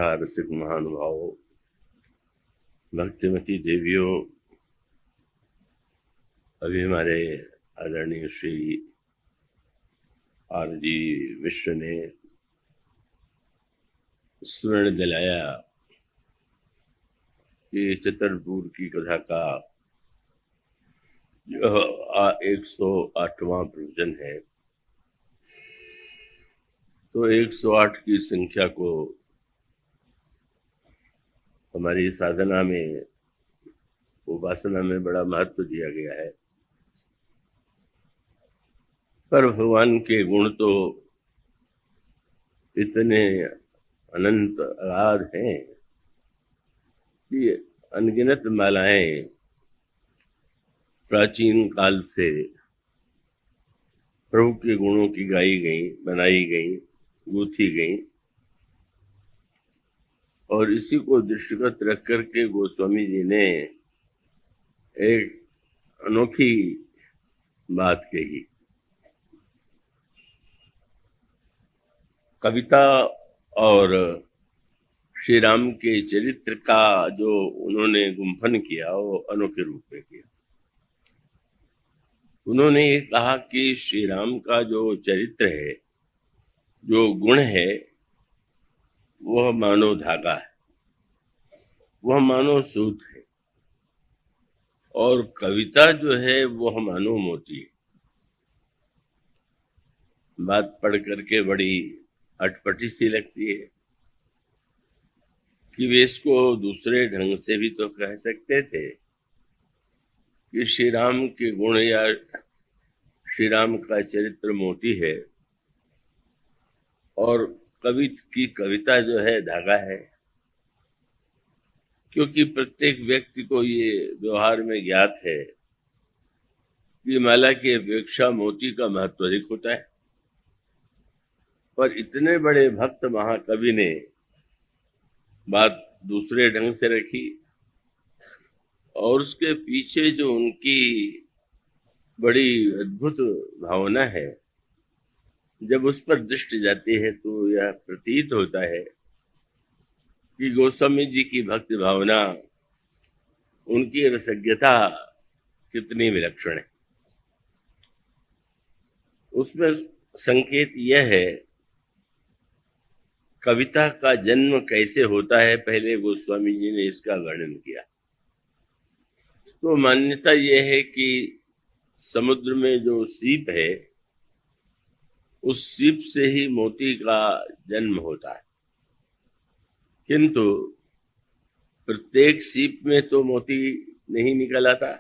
कथा रसिक महानुभावों, भक्तिमती देवियों, अभी हमारे आदरणीय श्री आर.जी. विश्व ने स्मरण दिलाया कि चित्रपुर की कथा का जो 108वां प्रवचन है, तो 108 की संख्या को हमारी साधना में, उपासना में बड़ा महत्व दिया गया है। पर भगवान के गुण तो इतने अनंत अगाध हैं कि अनगिनत मालाएं प्राचीन काल से प्रभु के गुणों की गाई गई, बनाई गई, गूंथी गई, और इसी को दृष्टिगत रख करके गोस्वामी जी ने एक अनोखी बात कही। कविता और श्री राम के चरित्र का जो उन्होंने गुम्फन किया वो अनोखे रूप में किया। उन्होंने ये कहा कि श्री राम का जो चरित्र है, जो गुण है, वह मानो धागा है, वह मानो सूत है, और कविता जो है वह मानो मोती है। बात पढ़ करके बड़ी अटपटी सी लगती है कि वे इसको दूसरे ढंग से भी तो कह सकते थे कि श्री राम के गुण या श्री राम का चरित्र मोती है और कवि की कविता जो है धागा है। क्योंकि प्रत्येक व्यक्ति को ये व्यवहार में ज्ञात है कि माला की अपेक्षा मोती का महत्व अधिक होता है। पर इतने बड़े भक्त महाकवि ने बात दूसरे ढंग से रखी, और उसके पीछे जो उनकी बड़ी अद्भुत भावना है, जब उस पर दृष्टि जाती है तो यह प्रतीत होता है कि गोस्वामी जी की भक्ति भावना, उनकी रसज्ञता कितनी विलक्षण है। उसमें संकेत यह है कविता का जन्म कैसे होता है, पहले गोस्वामी जी ने इसका वर्णन किया। तो मान्यता यह है कि समुद्र में जो सीप है, उस सीप से ही मोती का जन्म होता है, किंतु प्रत्येक सीप में तो मोती नहीं निकल आता।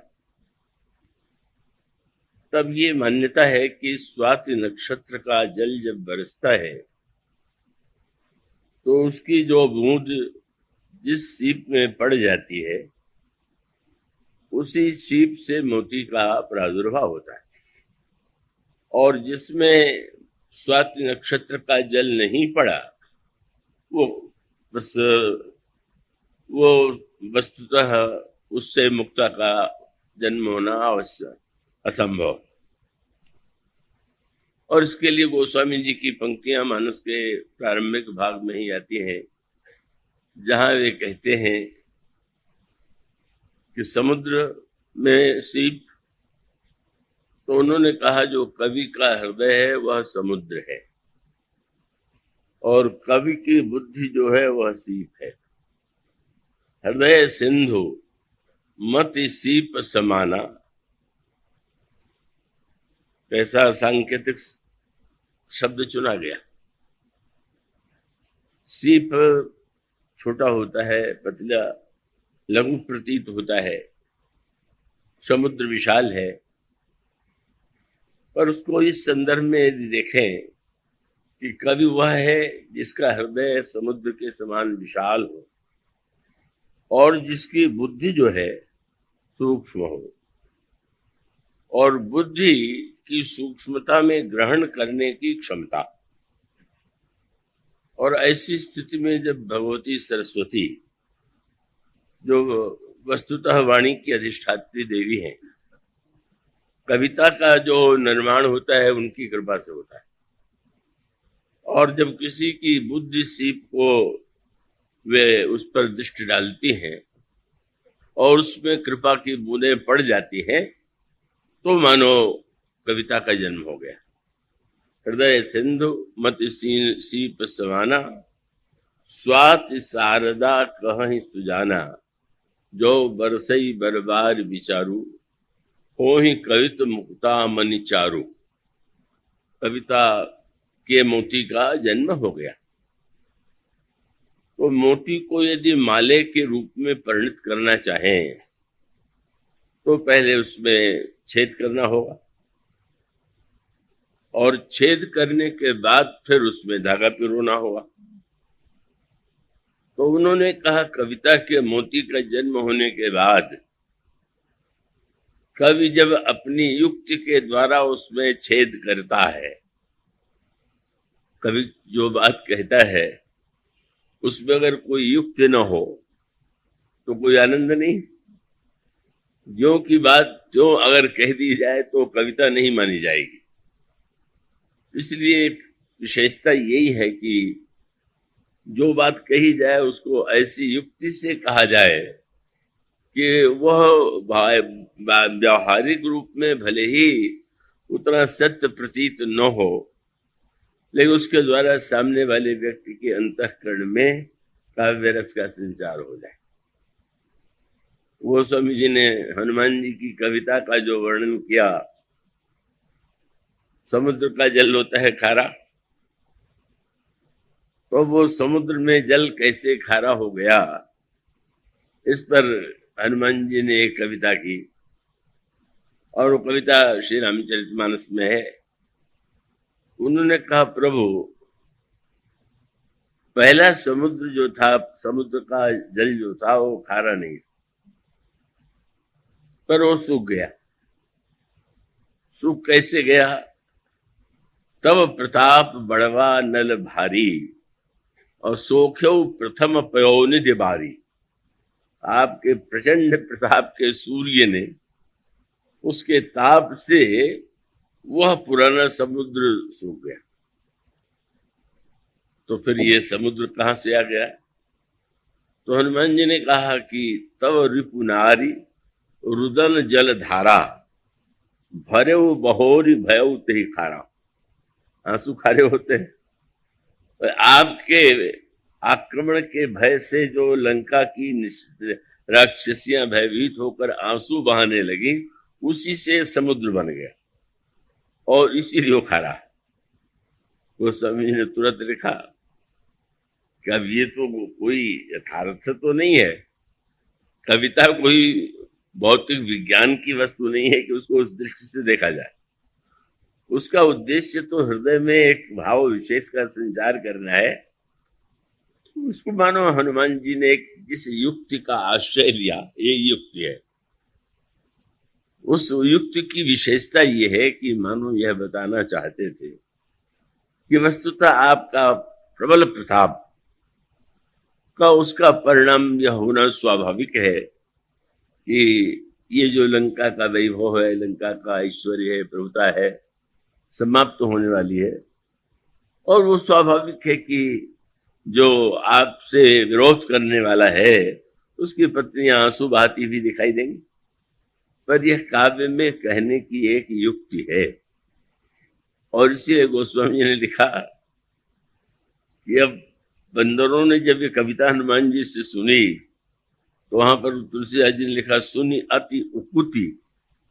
तब ये मान्यता है कि स्वाति नक्षत्र का जल जब बरसता है तो उसकी जो बूंद जिस सीप में पड़ जाती है, उसी सीप से मोती का प्रादुर्भाव होता है। और जिसमें स्वाति नक्षत्र का जल नहीं पड़ा, वो वस्तुतः उससे मुक्ता का जन्म होना अवश्य असंभव। और इसके लिए गोस्वामी जी की पंक्तियां मानस के प्रारंभिक भाग में ही आती हैं, जहां वे कहते हैं कि समुद्र में सीप, तो उन्होंने कहा जो कवि का हृदय है वह समुद्र है, और कवि की बुद्धि जो है वह सीप है। हृदय सिंधु मति सीप समाना, कैसा सांकेतिक शब्द चुना गया। सीप छोटा होता है, पतला लघु प्रतीत होता है, समुद्र विशाल है, पर उसको इस संदर्भ में यदि देखें कि कवि वह है जिसका हृदय समुद्र के समान विशाल हो और जिसकी बुद्धि जो है सूक्ष्म हो, और बुद्धि की सूक्ष्मता में ग्रहण करने की क्षमता। और ऐसी स्थिति में जब भगवती सरस्वती, जो वस्तुतः वाणी की अधिष्ठात्री देवी हैं, कविता का जो निर्माण होता है उनकी कृपा से होता है। और जब किसी की बुद्धि सीप को वे उस पर दृष्टि डालती हैं और उसमें कृपा की बूंदें पड़ जाती हैं, तो मानो कविता का जन्म हो गया। हृदय सिंधु मत सीप समाना, स्वात शारदा कहीं सुजाना, जो बरसई बरबार विचारू, हो ही कवित मुक्ता मनि चारू। कविता के मोती का जन्म हो गया। तो मोती को यदि माले के रूप में परिणत करना चाहें तो पहले उसमें छेद करना होगा, और छेद करने के बाद फिर उसमें धागा पिरोना होगा। तो उन्होंने कहा कविता के मोती का जन्म होने के बाद कवि जब अपनी युक्ति के द्वारा उसमें छेद करता है, कवि जो बात कहता है उसमें अगर कोई युक्ति न हो तो कोई आनंद नहीं। जो की बात जो अगर कह दी जाए तो कविता नहीं मानी जाएगी। इसलिए विशेषता यही है कि जो बात कही जाए उसको ऐसी युक्ति से कहा जाए कि वह व्यावहारिक रूप में भले ही उतना सत्य प्रतीत न हो, लेकिन उसके द्वारा सामने वाले व्यक्ति के अंतःकरण में काव्य रस का संचार हो जाए। वो स्वामी जी ने हनुमान जी की कविता का जो वर्णन किया, समुद्र का जल होता है खारा, तो वो समुद्र में जल कैसे खारा हो गया, इस पर हनुमान जी ने एक कविता की, और वो कविता श्री रामचरितमानस में है। उन्होंने कहा प्रभु पहला समुद्र जो था, समुद्र का जल जो था वो खारा नहीं, पर वो सूख गया। सूख कैसे गया? तब प्रताप बड़वा नल भारी, और सोख्यो प्रथम पयोनिधि बारी। आपके प्रचंड प्रताप के सूर्य ने उसके ताप से वह पुराना समुद्र सूख गया। तो फिर ये समुद्र कहां से आ गया? तो हनुमान जी ने कहा कि तव रिपुनारी रुदन जल धारा, भरे बहोरी भयउ तेहि खारा। आंसू खारे होते हैं। आपके आक्रमण के भय से जो लंका की राक्षसियां भयभीत होकर आंसू बहाने लगी, उसी से समुद्र बन गया और इसीलिए वो खारा। वो स्वामी ने तुरंत लिखा कि अब ये तो कोई यथार्थ तो नहीं है, कविता कोई भौतिक विज्ञान की वस्तु नहीं है कि उसको उस दृष्टि से देखा जाए। उसका उद्देश्य तो हृदय में एक भाव विशेष का संचार करना है। तो उसको मानो हनुमान जी ने एक जिस युक्ति का आश्रय लिया, ये युक्ति है। उस युक्ति की विशेषता ये है कि मानो यह बताना चाहते थे कि वस्तुतः आपका प्रबल प्रताप का उसका परिणाम यह होना स्वाभाविक है कि ये जो लंका का वैभव है, लंका का ऐश्वर्य है, प्रभुता है, समाप्त तो होने वाली है। और वो स्वाभाविक है कि जो आपसे विरोध करने वाला है उसकी पत्नियां आंसू बहाती भी दिखाई देंगी। पर यह काव्य में कहने की एक युक्ति है, और इसीलिए गोस्वामी जी ने लिखा कि अब बंदरों ने जब ये कविता हनुमान जी से सुनी तो वहां पर तुलसीदास जी ने लिखा, सुनी अति उकुति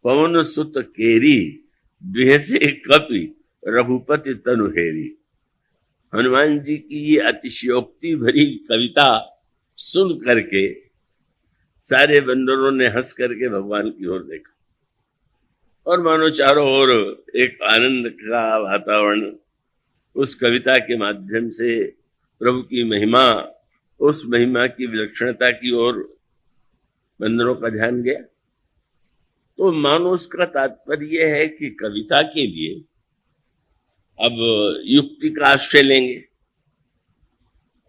पवन सुत केरी, बिहसे कपि रघुपति तनुहेरी। हनुमान जी की ये अतिशयोक्ति भरी कविता सुन करके सारे बंदरों ने हंस करके भगवान की ओर देखा, और मानो चारों ओर एक आनंद का वातावरण उस कविता के माध्यम से प्रभु की महिमा, उस महिमा की विलक्षणता की ओर बंदरों का ध्यान गया। तो मानो उसका तात्पर्य है कि कविता के लिए अब युक्ति का आश्रय लेंगे,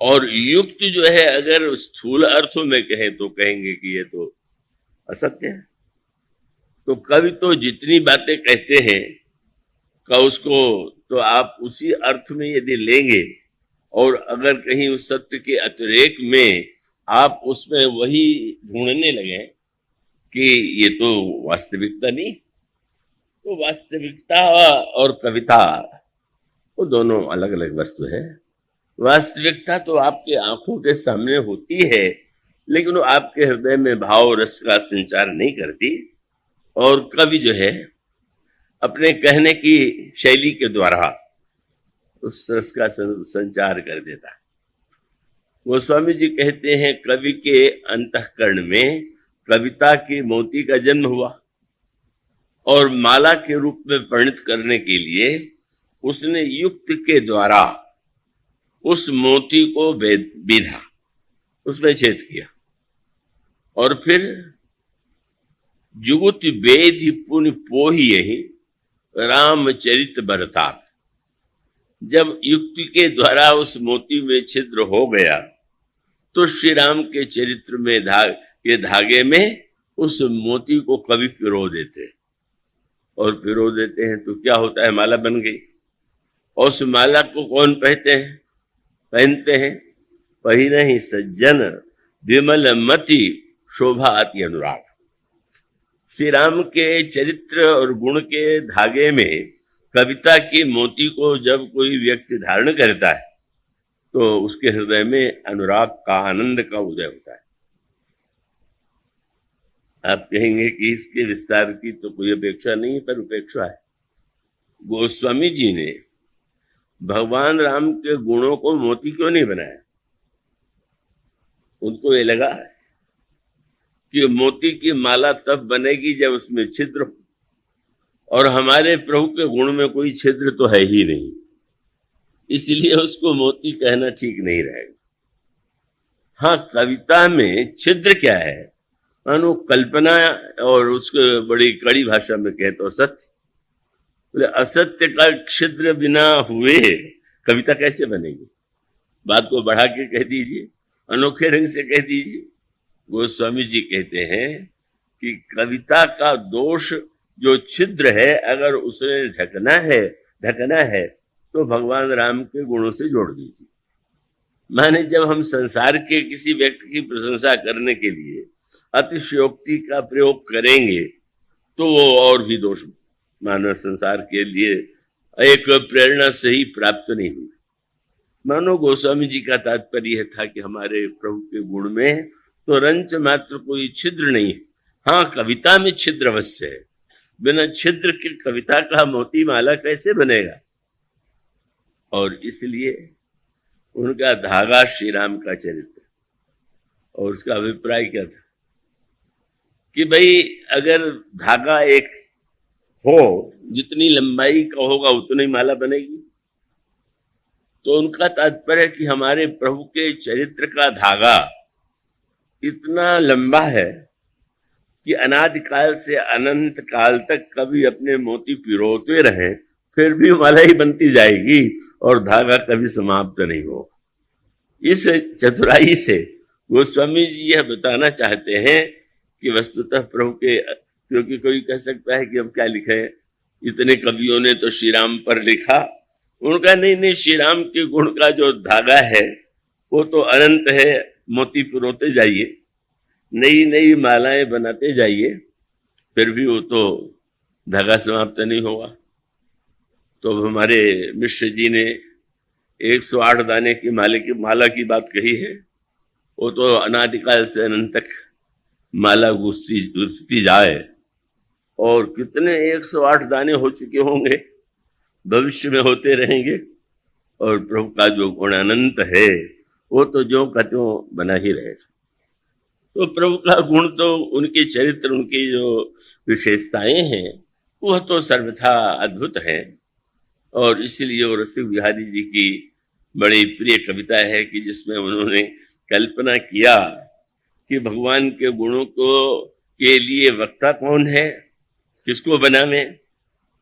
और युक्ति जो है अगर स्थूल अर्थों में कहें तो कहेंगे कि ये तो असत्य है। तो कवि तो जितनी बातें कहते हैं का उसको तो आप उसी अर्थ में यदि लेंगे और अगर कहीं उस सत्य के अतिरेक में आप उसमें वही ढूंढने लगे कि ये तो वास्तविकता नहीं, तो वास्तविकता और कविता वो दोनों अलग अलग वस्तु है। वास्तविकता तो आपके आंखों के सामने होती है, लेकिन वो आपके हृदय में भाव रस का संचार नहीं करती। और कवि जो है अपने कहने की शैली के द्वारा उस रस का संचार कर देता है। गोस्वामी जी कहते हैं कवि के अंतःकरण में कविता की मोती का जन्म हुआ और माला के रूप में परिणित करने के लिए उसने युक्त के द्वारा उस मोती को बीधा, उसमें छेद किया और फिर जुगुत वेद पुण्य पोही यही रामचरित बरताप। जब युक्ति के द्वारा उस मोती में छिद्र हो गया तो श्री राम के चरित्र में धागे में उस मोती को कवि पिरो देते, और पिरो देते हैं तो क्या होता है, माला बन गई। और उस माला को कौन पहनते हैं? पहिना ही सज्जन विमल मति शोभा अति अनुराग। श्री राम के चरित्र और गुण के धागे में कविता की मोती को जब कोई व्यक्ति धारण करता है तो उसके हृदय में अनुराग का, आनंद का उदय होता है। आप कहेंगे कि इसके विस्तार की तो कोई अपेक्षा नहीं, पर उपेक्षा है। गोस्वामी जी ने भगवान राम के गुणों को मोती क्यों नहीं बनाया? उनको ये लगा कि मोती की माला तब बनेगी जब उसमें छिद्र हो, और हमारे प्रभु के गुण में कोई छिद्र तो है ही नहीं, इसलिए उसको मोती कहना ठीक नहीं रहेगा। हाँ, कविता में छिद्र क्या है? मानो कल्पना, और उसको बड़ी कड़ी भाषा में कहते तो सत्य। बोले असत्य का छिद्र बिना हुए कविता कैसे बनेगी? बात को बढ़ा के कह दीजिए, अनोखे ढंग से कह दीजिए। गोस्वामी जी कहते हैं कि कविता का दोष जो छिद्र है, अगर उसे ढकना है तो भगवान राम के गुणों से जोड़ दीजिए। माने जब हम संसार के किसी व्यक्ति की प्रशंसा करने के लिए अतिशयोक्ति का प्रयोग करेंगे तो वो और भी दोष मानव संसार के लिए एक प्रेरणा से ही प्राप्त नहीं हुई। मानो गोस्वामी जी का तात्पर्य था कि हमारे प्रभु के गुण में तो रंच मात्र कोई छिद्र नहीं है। हाँ, कविता में छिद्र अवश्य है, बिना छिद्र की कविता का मोती माला कैसे बनेगा? और इसलिए उनका धागा श्री राम का चरित्र, और उसका अभिप्राय क्या था कि भाई अगर धागा एक हो, जितनी लंबाई का होगा उतनी माला बनेगी। तो उनका तात्पर्य कि हमारे प्रभु के चरित्र का धागा इतना लंबा है कि अनादिकाल से अनंत काल तक कभी अपने मोती पिरोते रहे, फिर भी माला ही बनती जाएगी और धागा कभी समाप्त नहीं होगा। इस चतुराई से गोस्वामी जी यह बताना चाहते हैं कि वस्तुतः प्रभु के, क्योंकि कोई कह सकता है कि अब क्या लिखे, इतने कवियों ने तो श्री राम पर लिखा। उनका नहीं, श्री राम के गुण का जो धागा है वो तो अनंत है। मोती पिरोते जाइए, नई नई मालाएं बनाते जाइए, फिर भी वो तो धागा समाप्त नहीं होगा। तो हमारे मिश्र जी ने 108 दाने की माला की बात कही है, वो तो अनादिकाल से अनंत तक माला गूंथती जाए, और कितने 108 दाने हो चुके होंगे, भविष्य में होते रहेंगे। और प्रभु का जो गुण अनंत है वो तो ज्यों का त्यों बना ही रहेगा। तो प्रभु का गुण तो उनके चरित्र, उनकी जो विशेषताएं हैं वह तो सर्वथा अद्भुत है। और इसलिए वो रसिक बिहारी जी की बड़ी प्रिय कविता है कि जिसमें उन्होंने कल्पना किया कि भगवान के गुणों के लिए वक्ता कौन है, किसको बनावे।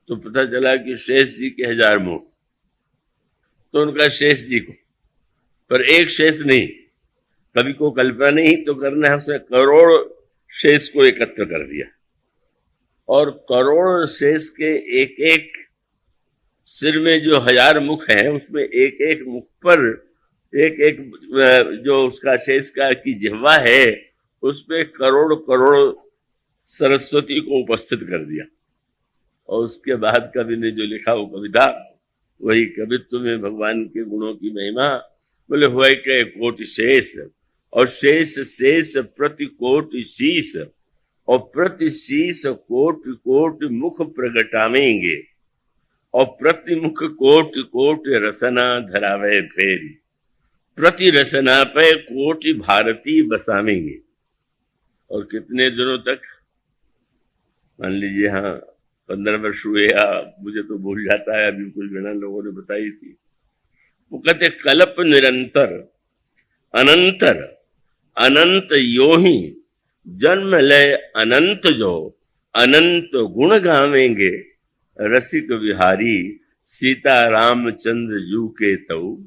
तो पता चला कि शेष जी के 1000 मुंह, तो उनका शेष जी को, पर एक शेष नहीं, कवि को कल्पना नहीं तो करना है, उसने करोड़ शेष को एकत्र कर दिया, और करोड़ शेष के एक एक सिर में जो 1000 मुख हैं उसमें एक एक मुख पर एक एक जो उसका शेष का की जिह्वा है उसपे करोड़ करोड़ सरस्वती को उपस्थित कर दिया। और उसके बाद कवि ने जो लिखा वो कविता, वही कवित्व में भगवान के गुणों की महिमा। बोले हुए के कोटि शेष, और शेष शेष प्रति कोटि शीश, और प्रति शीश कोटि कोटि मुख प्रगटावेंगे, और प्रति मुख कोटि कोटि रसना धरावे फेरी, प्रति रसना पे कोटि भारती बसावेंगे। और कितने दिनों तक, मान लीजिए हाँ 15 वर्ष हुए, या मुझे तो भूल जाता है, अभी कुछ गणना लोगों ने बताई थी। वो कहते कल्प निरंतर अनंतर अनंत यो ही जन्म लय अनंत, जो अनंत गुण गावेंगे रसिक विहारी, सीता रामचंद्र जू के तऊ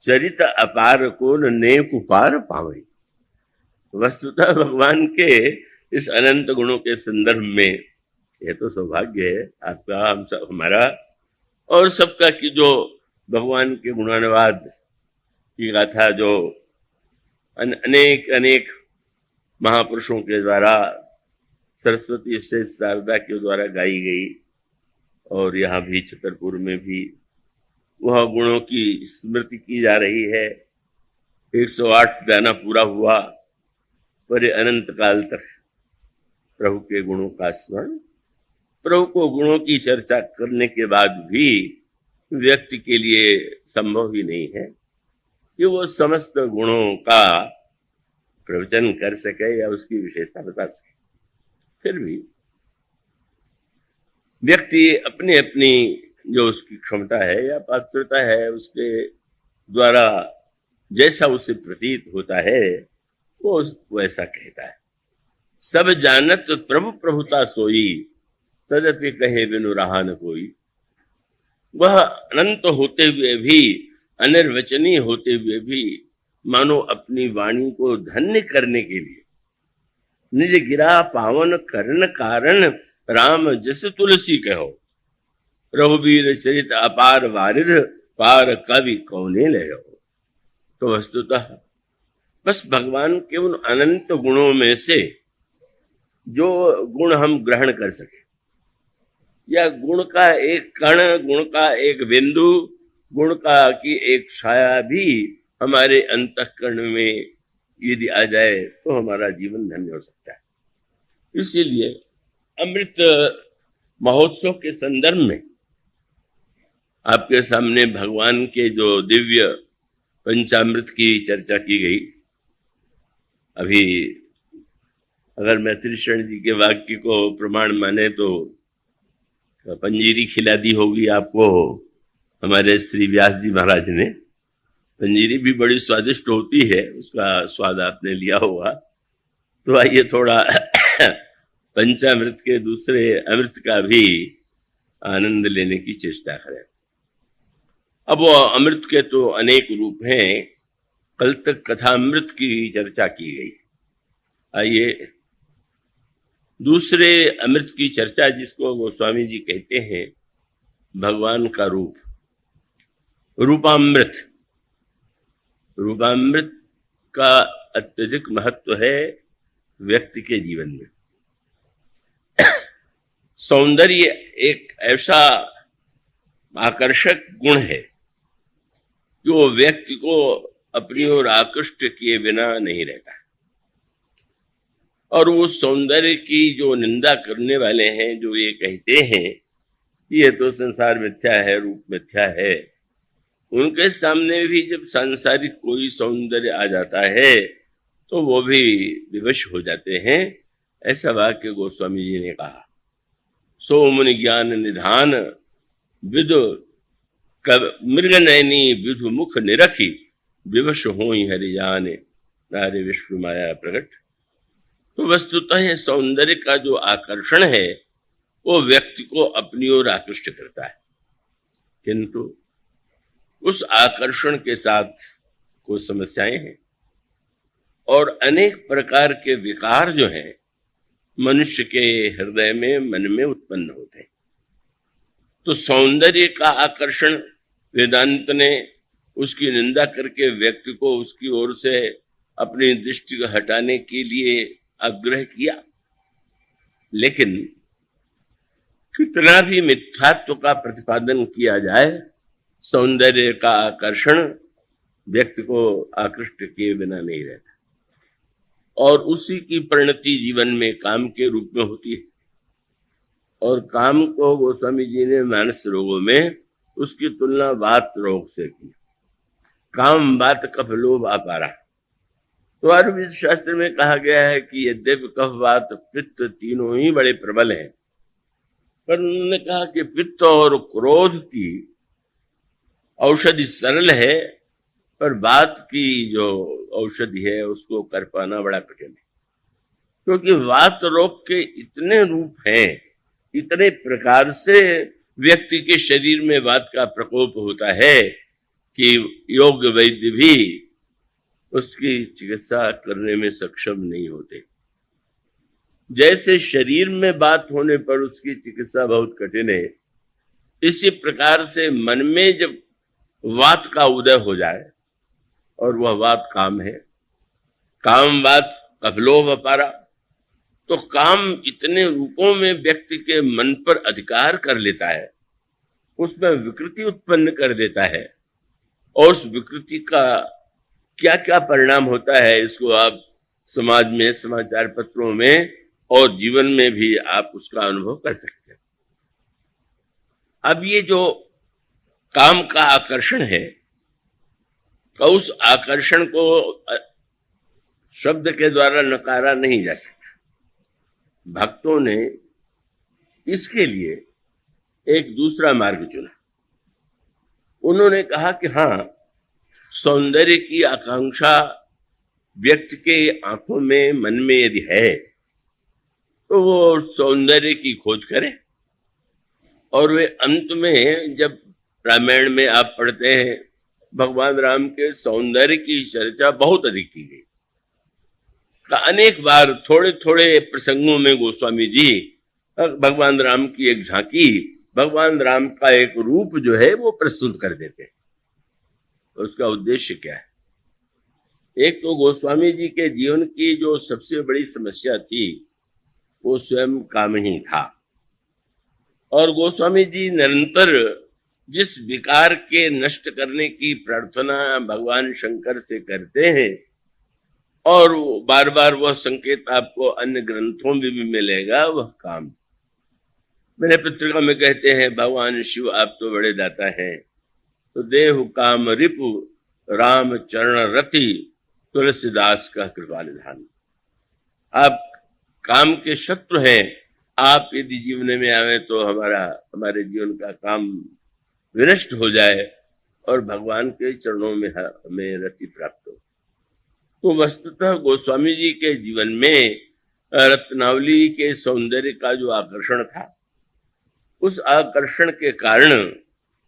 चरित अपार को नेक पार पावे। वस्तुतः भगवान के इस अनंत गुणों के संदर्भ में यह तो सौभाग्य है आपका, हम सब, हमारा और सबका, कि जो भगवान के गुणानुवाद की गाथा जो अनेक अनेक महापुरुषों के द्वारा, सरस्वती से शारदा के द्वारा गाई गई, और यहाँ भी छतरपुर में भी वह गुणों की स्मृति की जा रही है। 108 गाना पूरा हुआ, पर अनंत काल तक प्रभु के गुणों का स्मरण, प्रभु को गुणों की चर्चा करने के बाद भी व्यक्ति के लिए संभव ही नहीं है कि वो समस्त गुणों का प्रवचन कर सके या उसकी विशेषता बता सके। फिर भी व्यक्ति अपनी अपनी जो उसकी क्षमता है या पात्रता है, उसके द्वारा जैसा उसे प्रतीत होता है वो वैसा कहता है। सब जानत प्रभु प्रभुता सोई, तदपि कहे बिनु रहा न कोई। वह अनंत होते हुए भी, अनिर्वचनीय होते हुए भी, मानो अपनी वाणी को धन्य करने के लिए निज गिरा पावन करण कारण, राम जस तुलसी कहो, रघुबीर चरित अपार वारिध, पार कवि कौने ले हो। तो वस्तुतः बस भगवान के उन अनंत गुणों में से जो गुण हम ग्रहण कर सके, या गुण का एक कण, गुण का एक बिंदु, गुण का की एक छाया भी हमारे अंतःकरण में यदि आ जाए तो हमारा जीवन धन्य हो सकता है। इसीलिए अमृत महोत्सव के संदर्भ में आपके सामने भगवान के जो दिव्य पंचामृत की चर्चा की गई। अभी अगर मैत्री शरण जी के वाक्य को प्रमाण माने तो पंजीरी खिला दी होगी आपको हमारे श्री व्यास जी महाराज ने। पंजीरी भी बड़ी स्वादिष्ट होती है, उसका स्वाद आपने लिया होगा। तो आइए थोड़ा पंचामृत के दूसरे अमृत का भी आनंद लेने की चेष्टा करें। अब वो अमृत के तो अनेक रूप हैं। कल तक कथामृत की चर्चा की गई। आइए दूसरे अमृत की चर्चा, जिसको गोस्वामी जी कहते हैं भगवान का रूप, रूपामृत। रूपामृत का अत्यधिक महत्व है व्यक्ति के जीवन में। सौंदर्य एक ऐसा आकर्षक गुण है जो व्यक्ति को अपनी ओर आकृष्ट किए बिना नहीं रहता। और वो सौंदर्य की जो निंदा करने वाले हैं, जो ये कहते हैं कि ये तो संसार मिथ्या है, रूप मिथ्या है, उनके सामने भी जब सांसारिक कोई सौंदर्य आ जाता है तो वो भी विवश हो जाते हैं। ऐसा वाक्य गोस्वामी जी ने कहा। सो मुनि ज्ञान निधान विदु मृग नयनी विधु मुख निरखी, विवश हो हरि जाने नारे विष्णु माया प्रकट। तो वस्तुतः सौंदर्य का जो आकर्षण है वो व्यक्ति को अपनी ओर आकृष्ट करता है, किंतु उस आकर्षण के साथ कुछ समस्याएं हैं और अनेक प्रकार के विकार जो हैं मनुष्य के हृदय में, मन में उत्पन्न होते हैं। तो सौंदर्य का आकर्षण वेदांत ने उसकी निंदा करके व्यक्ति को उसकी ओर से अपनी दृष्टि को हटाने के लिए आग्रह किया। लेकिन कितना भी मिथ्यात्व का प्रतिपादन किया जाए, सौंदर्य का आकर्षण व्यक्ति को आकृष्ट किए बिना नहीं रहता, और उसी की परिणति जीवन में काम के रूप में होती है। और काम को गोस्वामी जी ने मानस रोगों में उसकी तुलना वात रोग से की। काम वात कफ लोभ अपारा। तो आयुर्वेद शास्त्र में कहा गया है कि यद्यपि कफ वात पित्त तीनों ही बड़े प्रबल हैं, पर उन्होंने कहा कि पित्त और क्रोध की औषधि सरल है, पर वात की जो औषधि है उसको कर पाना बड़ा कठिन है। क्योंकि वात रोग के इतने रूप हैं, इतने प्रकार से व्यक्ति के शरीर में वात का प्रकोप होता है कि योग्य वैद्य भी उसकी चिकित्सा करने में सक्षम नहीं होते। जैसे शरीर में वात होने पर उसकी चिकित्सा बहुत कठिन है, इसी प्रकार से मन में जब वात का उदय हो जाए, और वह वात काम है, काम वात कफलोभ अपारा, तो काम इतने रूपों में व्यक्ति के मन पर अधिकार कर लेता है, उसमें विकृति उत्पन्न कर देता है, और उस विकृति का क्या क्या परिणाम होता है इसको आप समाज में, समाचार पत्रों में और जीवन में भी आप उसका अनुभव कर सकते हैं। अब ये जो काम का आकर्षण है, तो उस आकर्षण को शब्द के द्वारा नकारा नहीं जा सकता। भक्तों ने इसके लिए एक दूसरा मार्ग चुना। उन्होंने कहा कि हाँ, सौंदर्य की आकांक्षा व्यक्ति के आंखों में, मन में यदि है, तो वो सौंदर्य की खोज करे। और वे अंत में, जब रामायण में आप पढ़ते हैं, भगवान राम के सौंदर्य की चर्चा बहुत अधिक की गई। अनेक बार थोड़े थोड़े प्रसंगों में गोस्वामी जी भगवान राम की एक झांकी, भगवान राम का एक रूप जो है वो प्रस्तुत कर देते हैं। उसका उद्देश्य क्या है? एक तो गोस्वामी जी के जीवन की जो सबसे बड़ी समस्या थी वो स्वयं काम ही था, और गोस्वामी जी निरंतर जिस विकार के नष्ट करने की प्रार्थना भगवान शंकर से करते हैं, और बार बार वह संकेत आपको अन्य ग्रंथों में भी मिलेगा, वह काम। मेरे पत्रिका में कहते हैं, भगवान शिव आप तो बड़े दाता हैं, तो देहु काम रिपु राम चरण रति तुलसीदास का कृपा निधान। आप काम के शत्रु हैं, आप यदि जीवन में आवे तो हमारे जीवन का काम विनष्ट हो जाए और भगवान के चरणों में हमें रति प्राप्त हो। तो वस्तुतः गोस्वामी जी के जीवन में रत्नावली के सौंदर्य का जो आकर्षण था, उस आकर्षण के कारण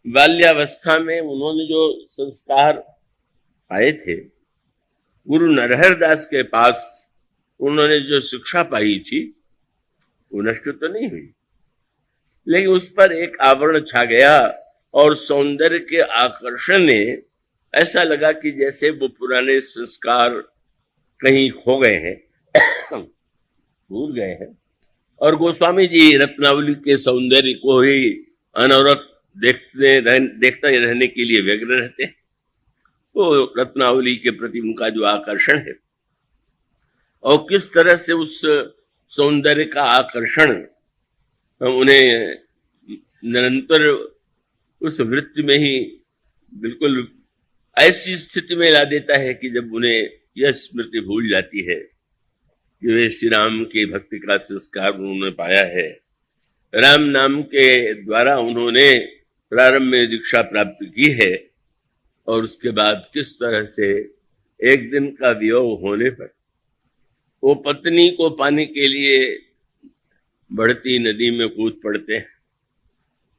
बाल्यावस्था में उन्होंने जो संस्कार पाए थे, गुरु नरहर दास के पास उन्होंने जो शिक्षा पाई थी, वो नष्ट तो नहीं हुई, लेकिन उस पर एक आवरण छा गया, और सौंदर्य के आकर्षण ने ऐसा लगा कि जैसे वो पुराने संस्कार कहीं खो गए हैं, भूल गए हैं, और गोस्वामी जी रत्नावली के सौंदर्य को ही अनवरत देखते रहने के लिए व्यग्र रहते हैं। तो रत्नावली के प्रति उनका जो आकर्षण है, और किस तरह से उस सौंदर्य का आकर्षण उन्हें निरंतर उस वृत्ति में ही बिल्कुल ऐसी स्थिति में ला देता है कि जब उन्हें यह स्मृति भूल जाती है कि वे श्री राम की भक्ति का संस्कार उन्होंने पाया है, राम नाम के द्वारा उन्होंने प्रारंभ में दीक्षा प्राप्त की है, और उसके बाद किस तरह से एक दिन का वियोग होने पर वो पत्नी को पाने के लिए बढ़ती नदी में कूद पड़ते हैं।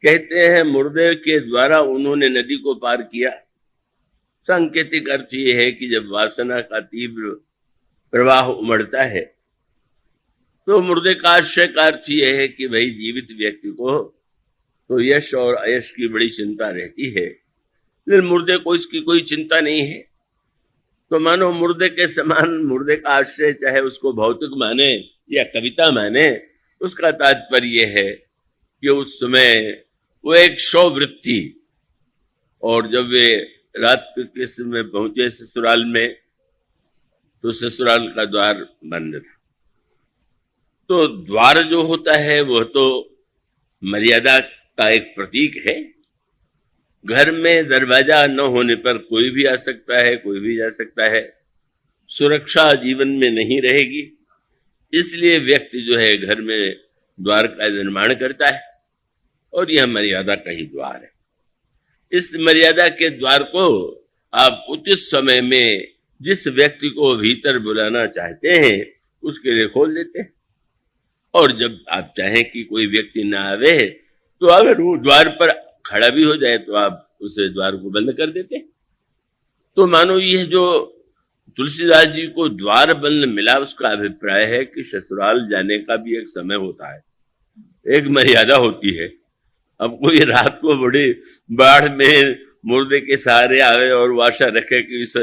कहते हैं मुर्दे के द्वारा उन्होंने नदी को पार किया। सांकेतिक अर्थ ये है कि जब वासना का तीव्र प्रवाह उमड़ता है, तो मुर्दे का आश्रय का अर्थ ये है कि भाई जीवित व्यक्ति को तो यश और अयश की बड़ी चिंता रहती है, लेकिन मुर्दे को इसकी कोई चिंता नहीं है। तो मानो मुर्दे के समान, मुर्दे का आश्रय चाहे उसको भौतिक माने या कविता माने, उसका तात्पर्य है कि उस समय वो एक शववृत्ति, और जब वे रात के समय पहुंचे ससुराल में तो ससुराल का द्वार बंद था। तो द्वार जो होता है वह तो मर्यादा का एक प्रतीक है। घर में दरवाजा न होने पर कोई भी आ सकता है, कोई भी जा सकता है, सुरक्षा जीवन में नहीं रहेगी। इसलिए व्यक्ति जो है घर में द्वार का निर्माण करता है, और यह मर्यादा का ही द्वार है। इस मर्यादा के द्वार को आप उचित समय में जिस व्यक्ति को भीतर बुलाना चाहते हैं उसके लिए खोल देते हैं, और जब आप चाहें कि कोई व्यक्ति ना आवे तो अगर वो द्वार पर खड़ा भी हो जाए तो आप उसे द्वार को बंद कर देते। तो मानो यह जो तुलसीदास जी को द्वार बंद मिला, उसका अभिप्राय है कि ससुराल जाने का भी एक समय होता है, एक मर्यादा होती है। अब कोई रात को बड़ी बाढ़ में मुर्दे के सहारे आवे और वो आशा रखे कि इस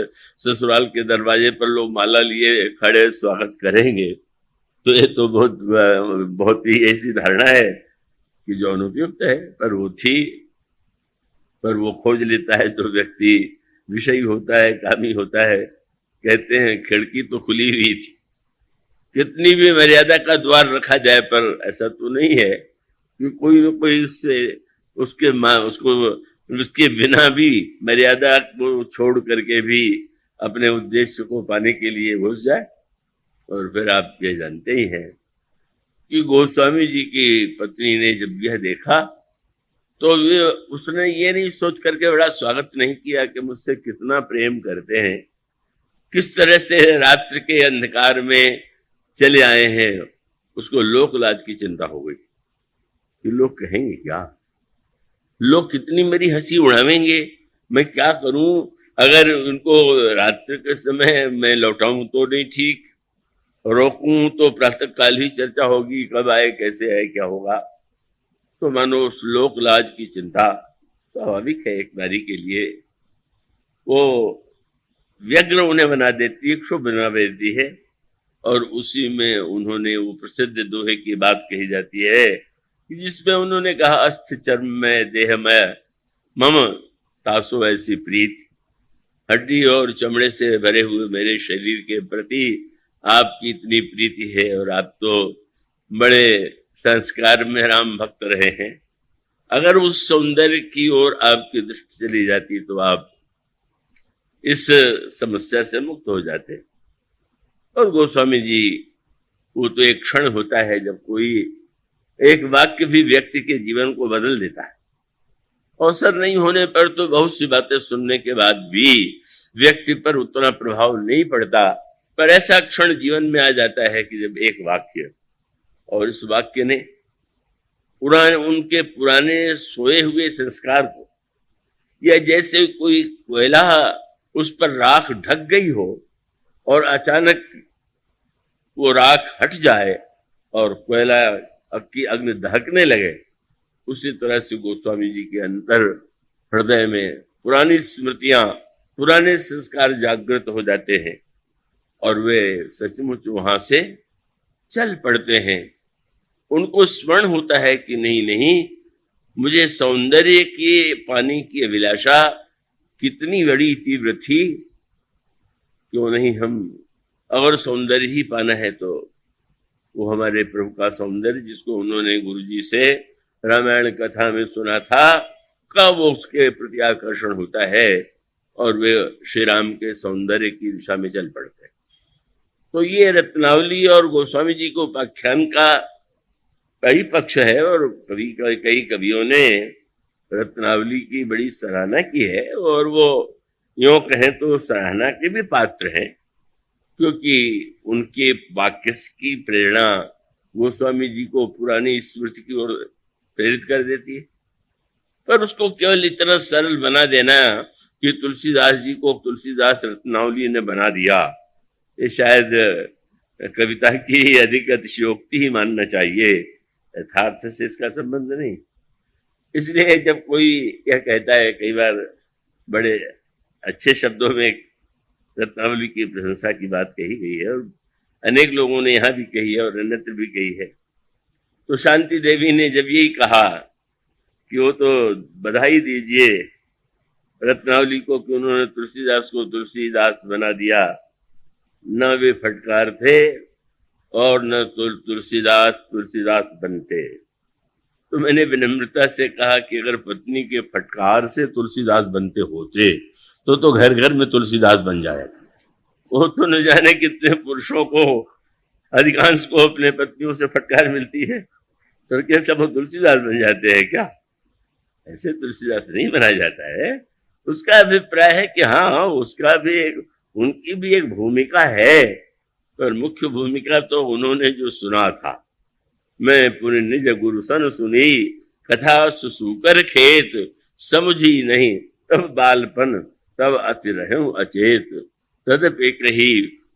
ससुराल के दरवाजे पर लोग माला लिए खड़े स्वागत करेंगे, तो ये तो बहुत ही ऐसी धारणा है कि जो अनुपयुक्त है। पर वो खोज लेता है तो व्यक्ति विषयी होता है, कामी होता है। कहते हैं खिड़की तो खुली हुई थी, कितनी भी मर्यादा का द्वार रखा जाए, पर ऐसा तो नहीं है कि कोई न कोई उसके बिना भी मर्यादा को छोड़ करके भी अपने उद्देश्य को पाने के लिए घुस जाए। और फिर आप ये जानते ही हैं कि गोस्वामी जी की पत्नी ने जब यह देखा तो उसने ये नहीं सोच करके बड़ा स्वागत नहीं किया कि मुझसे कितना प्रेम करते हैं, किस तरह से रात्रि के अंधकार में चले आए हैं। उसको लोक लाज की चिंता हो गई कि लोग कहेंगे क्या, लोग कितनी मेरी हंसी उड़ावेंगे, मैं क्या करूं, अगर उनको रात्रि के समय मैं लौटाऊं तो नहीं ठीक, रोकूं तो प्रातः काल ही चर्चा होगी, कब आए, कैसे आए, क्या होगा। तो मानो उस लोक लाज की चिंता स्वाभाविक है एक नारी के लिए, वो व्यग्र उन्हें बना देती है, क्षुब्ध बना देती है। और उसी में उन्होंने वो प्रसिद्ध दोहे की बात कही जाती है जिसमें उन्होंने कहा, अस्थ चर्ममय देहमय मम तासो ऐसी प्रीत, हड्डी और चमड़े से भरे हुए मेरे शरीर के प्रति आपकी इतनी प्रीति है, और आप तो बड़े संस्कार में राम भक्त रहे हैं। अगर उस सौंदर्य की ओर आपकी दृष्टि चली जाती तो आप इस समस्या से मुक्त हो जाते। और गोस्वामी जी, वो तो एक क्षण होता है जब कोई एक वाक्य भी व्यक्ति के जीवन को बदल देता है। अवसर नहीं होने पर तो बहुत सी बातें सुनने के बाद भी व्यक्ति पर उतना प्रभाव नहीं पड़ता, पर ऐसा क्षण जीवन में आ जाता है कि जब एक वाक्य, और इस वाक्य ने उनके पुराने सोए हुए संस्कार को, या जैसे कोई कोयला उस पर राख ढक गई हो और अचानक वो राख हट जाए और कोयला की अग्नि दहकने लगे, उसी तरह से गोस्वामी जी के अंतर हृदय में पुरानी स्मृतियां, पुराने संस्कार जागृत हो जाते हैं और वे सचमुच वहां से चल पड़ते हैं। उनको स्मरण होता है कि नहीं नहीं, मुझे सौंदर्य के पाने की अभिलाषा कितनी बड़ी तीव्र थी, क्यों नहीं हम, अगर सौंदर्य ही पाना है तो वो हमारे प्रभु का सौंदर्य जिसको उन्होंने गुरु जी से रामायण कथा में सुना था, कब वो उसके प्रति आकर्षण होता है और वे श्री राम के सौंदर्य की दिशा में चल पड़ते हैं। तो ये रत्नावली और गोस्वामी जी को उपाख्यान का कई पक्ष है, और कई कवियों ने रत्नावली की बड़ी सराहना की है, और वो यूं कहें तो सराहना के भी पात्र हैं, क्योंकि उनके वाक्य की प्रेरणा गोस्वामी जी को पुरानी स्मृति की ओर प्रेरित कर देती है। पर उसको केवल इतना सरल बना देना कि तुलसीदास जी को तुलसीदास रत्नावली ने बना दिया, ये शायद कविता की अधिक अतिशयोक्ति ही मानना चाहिए, यथार्थ से इसका संबंध नहीं। इसलिए जब कोई यह कहता है कई बार बड़े अच्छे शब्दों में रत्नावली की प्रशंसा की बात कही गई है और अनेक लोगों ने यहाँ भी कही है और अन्यत्र भी कही है। तो शांति देवी ने जब यही कहा कि वो तो बधाई दीजिए रत्नावली को कि उन्होंने तुलसीदास को तुलसीदास बना दिया, न वे फटकार थे और न तुलसीदास तुलसीदास बनते। तो मैंने विनम्रता से कहा कि अगर पत्नी के फटकार से तुलसीदास बनते होते तो घर घर में तुलसीदास बन जाएगा। वो तो न जाने कितने पुरुषों को, अधिकांश को अपने पत्नियों से फटकार मिलती है, तो क्या सब तुलसीदास बन जाते हैं क्या? ऐसे तुलसीदास नहीं बना जाता है। उसका अभिप्राय है कि हाँ, उसका भी उनकी भी एक भूमिका है, पर मुख्य भूमिका तो उन्होंने जो सुना था, मैं पुनि निज गुरु सन सुनी कथा सुसूकर खेत, समझी नहीं तब बालपन तब अति रहूं अचेत, तदपि रही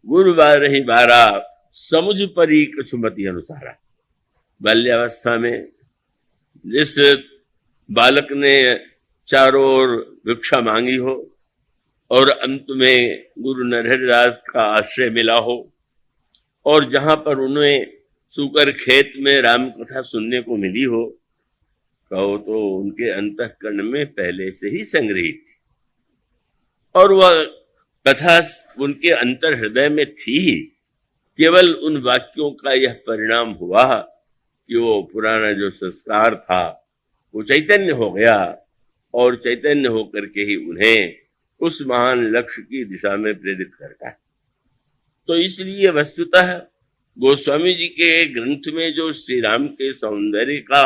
गुरु बारही बारा, समुझ परी कछुमति अनुसारा। बाल्यावस्था में जिस बालक ने चारों ओर भिक्षा मांगी हो और अंत में गुरु नरहरिदास का आश्रय मिला हो और जहां पर उन्हें सुकर खेत में राम कथा सुनने को मिली हो, कहो तो उनके अंतःकरण में पहले से ही संग्रहित थी और वह कथा उनके अंतर हृदय में थी। केवल उन वाक्यों का यह परिणाम हुआ कि वो पुराना जो संस्कार था वो चैतन्य हो गया और चैतन्य होकर के ही उन्हें उस महान लक्ष्य की दिशा में प्रेरित करता है। तो इसलिए वस्तुतः गोस्वामी जी के ग्रंथ में जो श्री राम के सौंदर्य का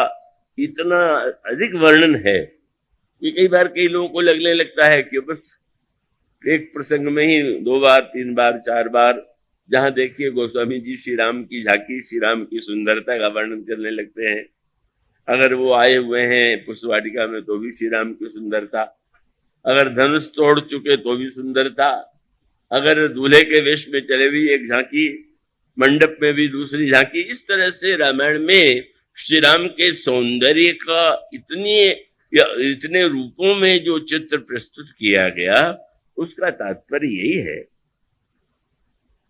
इतना अधिक वर्णन है कि कई बार कई लोगों को लगने लगता है कि बस एक प्रसंग में ही 2 बार 3 बार 4 बार जहां देखिए गोस्वामी जी श्री राम की झांकी, श्री राम की सुंदरता का वर्णन करने लगते हैं। अगर वो आए हुए हैं पुष्पवाटिका में तो भी श्री राम की सुंदरता, अगर धनुष तोड़ चुके तो भी सुंदरता, अगर दूल्हे के वेश में चले भी एक झांकी, मंडप में भी दूसरी झांकी। इस तरह से रामायण में श्री राम के सौंदर्य का इतने रूपों में जो चित्र प्रस्तुत किया गया, उसका तात्पर्य यही है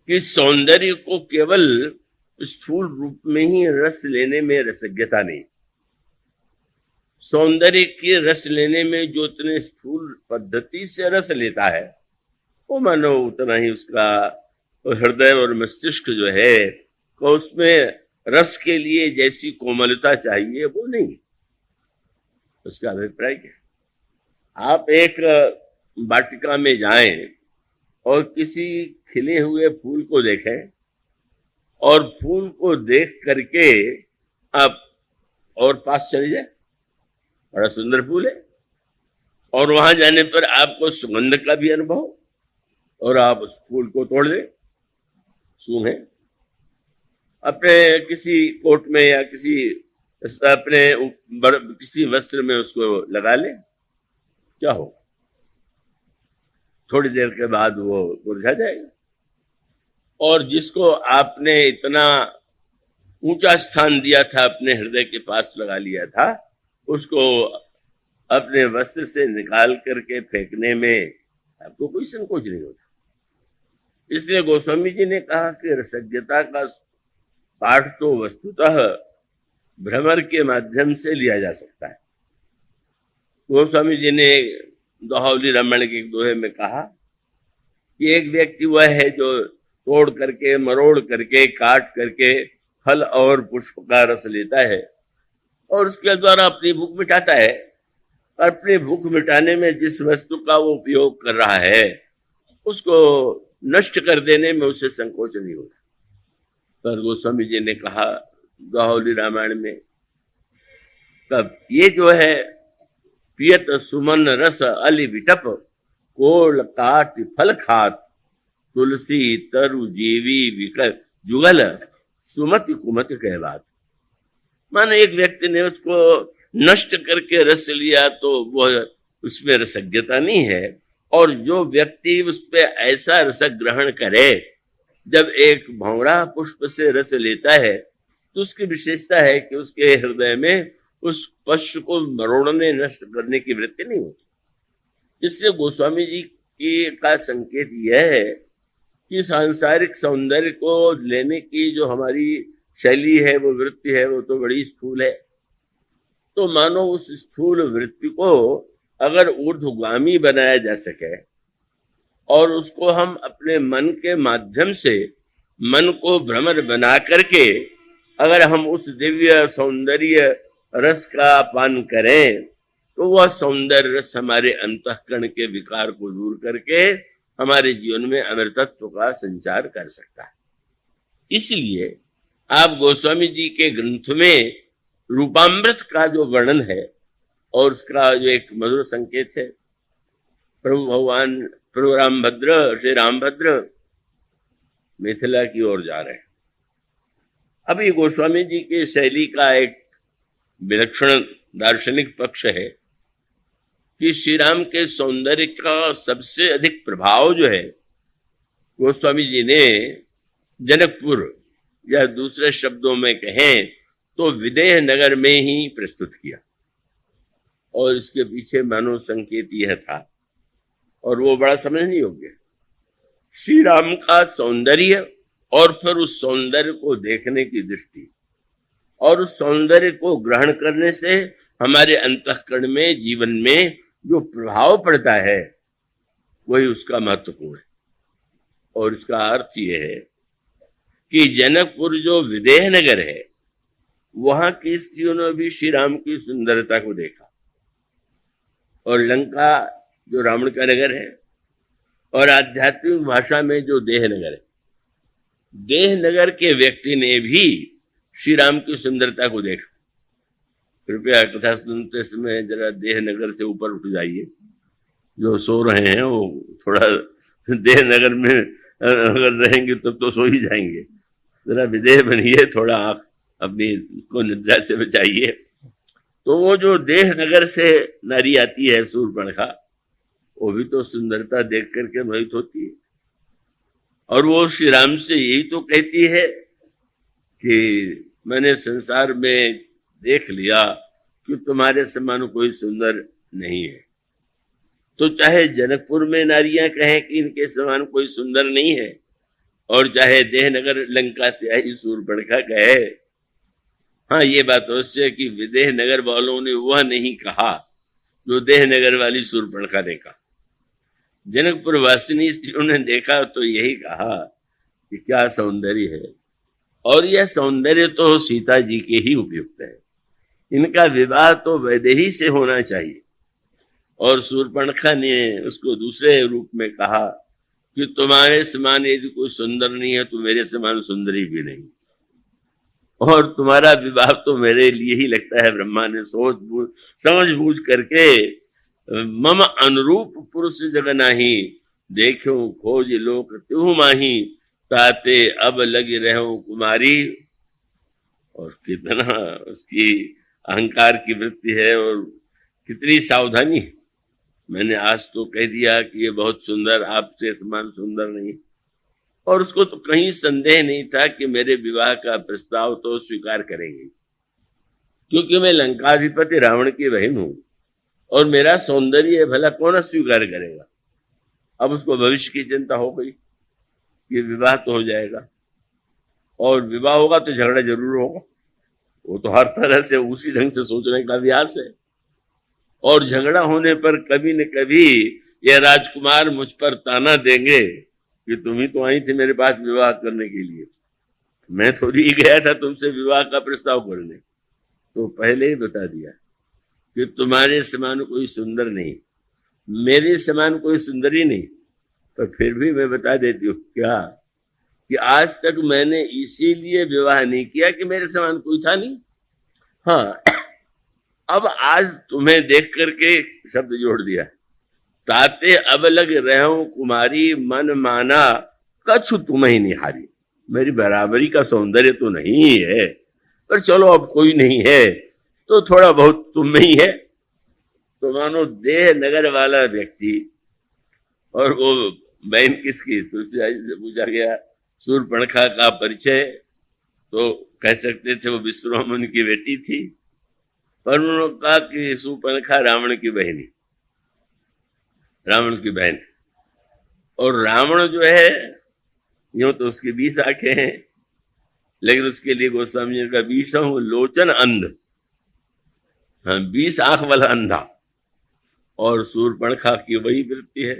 कि सौंदर्य को केवल स्थूल रूप में ही रस लेने में रसज्ञता नहीं, सौंदर्य के रस लेने में जो इतने स्थूल पद्धति से रस लेता है वो मानो उतना ही उसका हृदय और मस्तिष्क जो है को उसमें रस के लिए जैसी कोमलता चाहिए वो नहीं। उसका अभिप्राय क्या? आप एक वाटिका में जाएं और किसी खिले हुए फूल को देखें और फूल को देख करके आप और पास चले जाए, बड़ा सुंदर फूल है, और वहां जाने पर आपको सुगंध का भी अनुभव और आप उस फूल को तोड़ दें, सूंघे, अपने किसी कोट में या अपने किसी वस्त्र में उसको लगा ले, क्या हो? थोड़ी देर के बाद वो मुरझा जाएगा। और जिसको आपने इतना ऊंचा स्थान दिया था, अपने हृदय के पास लगा लिया था, उसको अपने वस्त्र से निकाल करके फेंकने में आपको कोई संकोच नहीं होता। इसलिए गोस्वामी जी ने कहा कि रसज्ञता का पाठ तो वस्तुतः भ्रमर के माध्यम से लिया जा सकता है। गोस्वामी जी ने दोहावली रामायण के एक दोहे में कहा कि एक व्यक्ति वह है जो तोड़ करके, मरोड़ करके, काट करके फल और पुष्प का रस लेता है और उसके द्वारा अपनी भूख मिटाता है। अपनी भूख मिटाने में जिस वस्तु का वो उपयोग कर रहा है उसको नष्ट कर देने में उसे संकोच नहीं होता। पर गोस्वामी जी ने कहा दोहावली रामायण में, तब ये जो है पियत सुमन रस अली विटप, कोल काट फल खात, तुलसी तरु जीवी विकल जुगल, सुमति कुमति कहवात। माने एक व्यक्ति ने उसको नष्ट करके रस लिया तो वह उसमें रसज्ञता नहीं है, और जो व्यक्ति उस पे ऐसा रस ग्रहण करे, जब एक भौरा पुष्प से रस लेता है तो उसकी विशेषता है कि उसके हृदय में उस पुष्प को मरोड़ने, नष्ट करने की वृत्ति नहीं होती। इसलिए गोस्वामी जी की का संकेत यह है कि सांसारिक सौंदर्य को लेने की जो हमारी शैली है, वो वृत्ति है, वो तो बड़ी स्थूल है। तो मानो उस स्थूल वृत्ति को अगर ऊर्ध्वगामी बनाया जा सके और उसको हम अपने मन के माध्यम से मन को भ्रमर बना करके अगर हम उस दिव्य सौंदर्य रस का पान करें तो वह सौंदर्य रस हमारे अंतःकरण के विकार को दूर करके हमारे जीवन में अमृतत्व का संचार कर सकता है। इसलिए आप गोस्वामी जी के ग्रंथ में रूपामृत का जो वर्णन है और उसका जो एक मधुर संकेत है, प्रभु भगवान प्रभु रामभद्र श्री रामभद्र मिथिला की ओर जा रहे हैं। अभी गोस्वामी जी की शैली का एक विलक्षण दार्शनिक पक्ष है कि श्री राम के सौंदर्य का सबसे अधिक प्रभाव जो है गोस्वामी जी ने जनकपुर या दूसरे शब्दों में कहें तो विदेह नगर में ही प्रस्तुत किया। और इसके पीछे मानो संकेत यह था, और वो बड़ा समझने योग्य है, श्री राम का सौंदर्य और फिर उस सौंदर्य को देखने की दृष्टि और उस सौंदर्य को ग्रहण करने से हमारे अंतःकरण में जीवन में जो प्रभाव पड़ता है वही उसका महत्वपूर्ण है। और इसका अर्थ यह है कि जनकपुर जो विदेह नगर है वहां की स्त्रियों ने भी श्री राम की सुंदरता को देखा, और लंका जो रावण का नगर है, और आध्यात्मिक भाषा में जो देह नगर है, देह नगर के व्यक्ति ने भी श्री राम की सुंदरता को देखा। कृपया कथा सुनते समय जरा देह नगर से ऊपर उठ जाइए, जो सो रहे हैं वो थोड़ा देह नगर में अगर रहेंगे तब तो सो ही जाएंगे, जरा विदेह बनिए, थोड़ा आंख अपनी को निद्रा से बचाइए। तो वो जो देह नगर से नारी आती है शूर्पणखा, वो भी तो सुंदरता देख करके मोहित होती है, और वो श्री राम से यही तो कहती है कि मैंने संसार में देख लिया कि तुम्हारे समान कोई सुंदर नहीं है। तो चाहे जनकपुर में नारियां कहें कि इनके समान कोई सुंदर नहीं है, और चाहे देहनगर लंका से आई शूर्पणखा कहे, हाँ ये बात अवश्य है कि विदेह नगर वालों ने वह नहीं कहा जो देहनगर वाली शूर्पणखा ने कहा। जनकपुर वासिनी स्त्रियों ने देखा तो यही कहा कि क्या सौंदर्य है, और यह सौंदर्य तो सीता जी के ही उपयुक्त है, इनका विवाह तो वैदेही से होना चाहिए। और शूर्पणखा ने उसको दूसरे रूप में कहा कि तुम्हारे समान यदि कोई सुंदर नहीं है तो मेरे समान सुंदरी भी नहीं, और तुम्हारा विवाह तो मेरे लिए ही लगता है ब्रह्मा ने सोच बूझ समझ बूझ करके मम अनुरूप पुरुष जग नाही, देखो खोज लोक त्यों माही, ताते अब लगी रहो कुमारी। और कितना उसकी अहंकार की वृत्ति है और कितनी सावधानी है। मैंने आज तो कह दिया कि ये बहुत सुंदर, आपसे समान सुंदर नहीं, और उसको तो कहीं संदेह नहीं था कि मेरे विवाह का प्रस्ताव तो स्वीकार करेंगे, क्योंकि मैं लंकाधिपति रावण की बहन हूं और मेरा सौंदर्य भला कौन स्वीकार करेगा। अब उसको भविष्य की चिंता हो गई कि विवाह तो हो जाएगा, और विवाह होगा तो झगड़ा जरूर होगा, वो तो हर तरह से उसी ढंग से सोचने का अभ्यास है। और झगड़ा होने पर कभी न कभी यह राजकुमार मुझ पर ताना देंगे कि तुम ही तो आई थी मेरे पास विवाह करने के लिए, मैं थोड़ी ही गया था तुमसे विवाह का प्रस्ताव करने। तो पहले ही बता दिया कि तुम्हारे समान कोई सुंदर नहीं, मेरे समान कोई सुंदरी नहीं। पर फिर भी मैं बता देती हूँ क्या कि आज तक मैंने इसीलिए विवाह नहीं किया कि मेरे समान कोई था नहीं। हाँ, अब आज तुम्हें देख करके शब्द जोड़ दिया, ताते अब लग रहो कुमारी, मन माना कछु तुम्हें ही निहारी। मेरी बराबरी का सौंदर्य तो नहीं है, पर चलो अब कोई नहीं है तो थोड़ा बहुत तुम में ही है। तो मानो देह नगर वाला व्यक्ति, और वो बहन किसकी, तुलसीदास जी से पूछा गया शूर्पणखा का परिचय, तो कह सकते थे वो विश्वमन की बेटी थी, पर उन्होंने कहा कि शूर्पणखा रावण की बहनी। रावण की बहन। और रावण जो है, यूं तो उसकी 20 आंखें हैं, लेकिन उसके लिए गोस्वामी जी का 20वां लोचन अंध, हाँ 20 आंख वाला अंधा। और शूर्पणखा की वही वृत्ति है।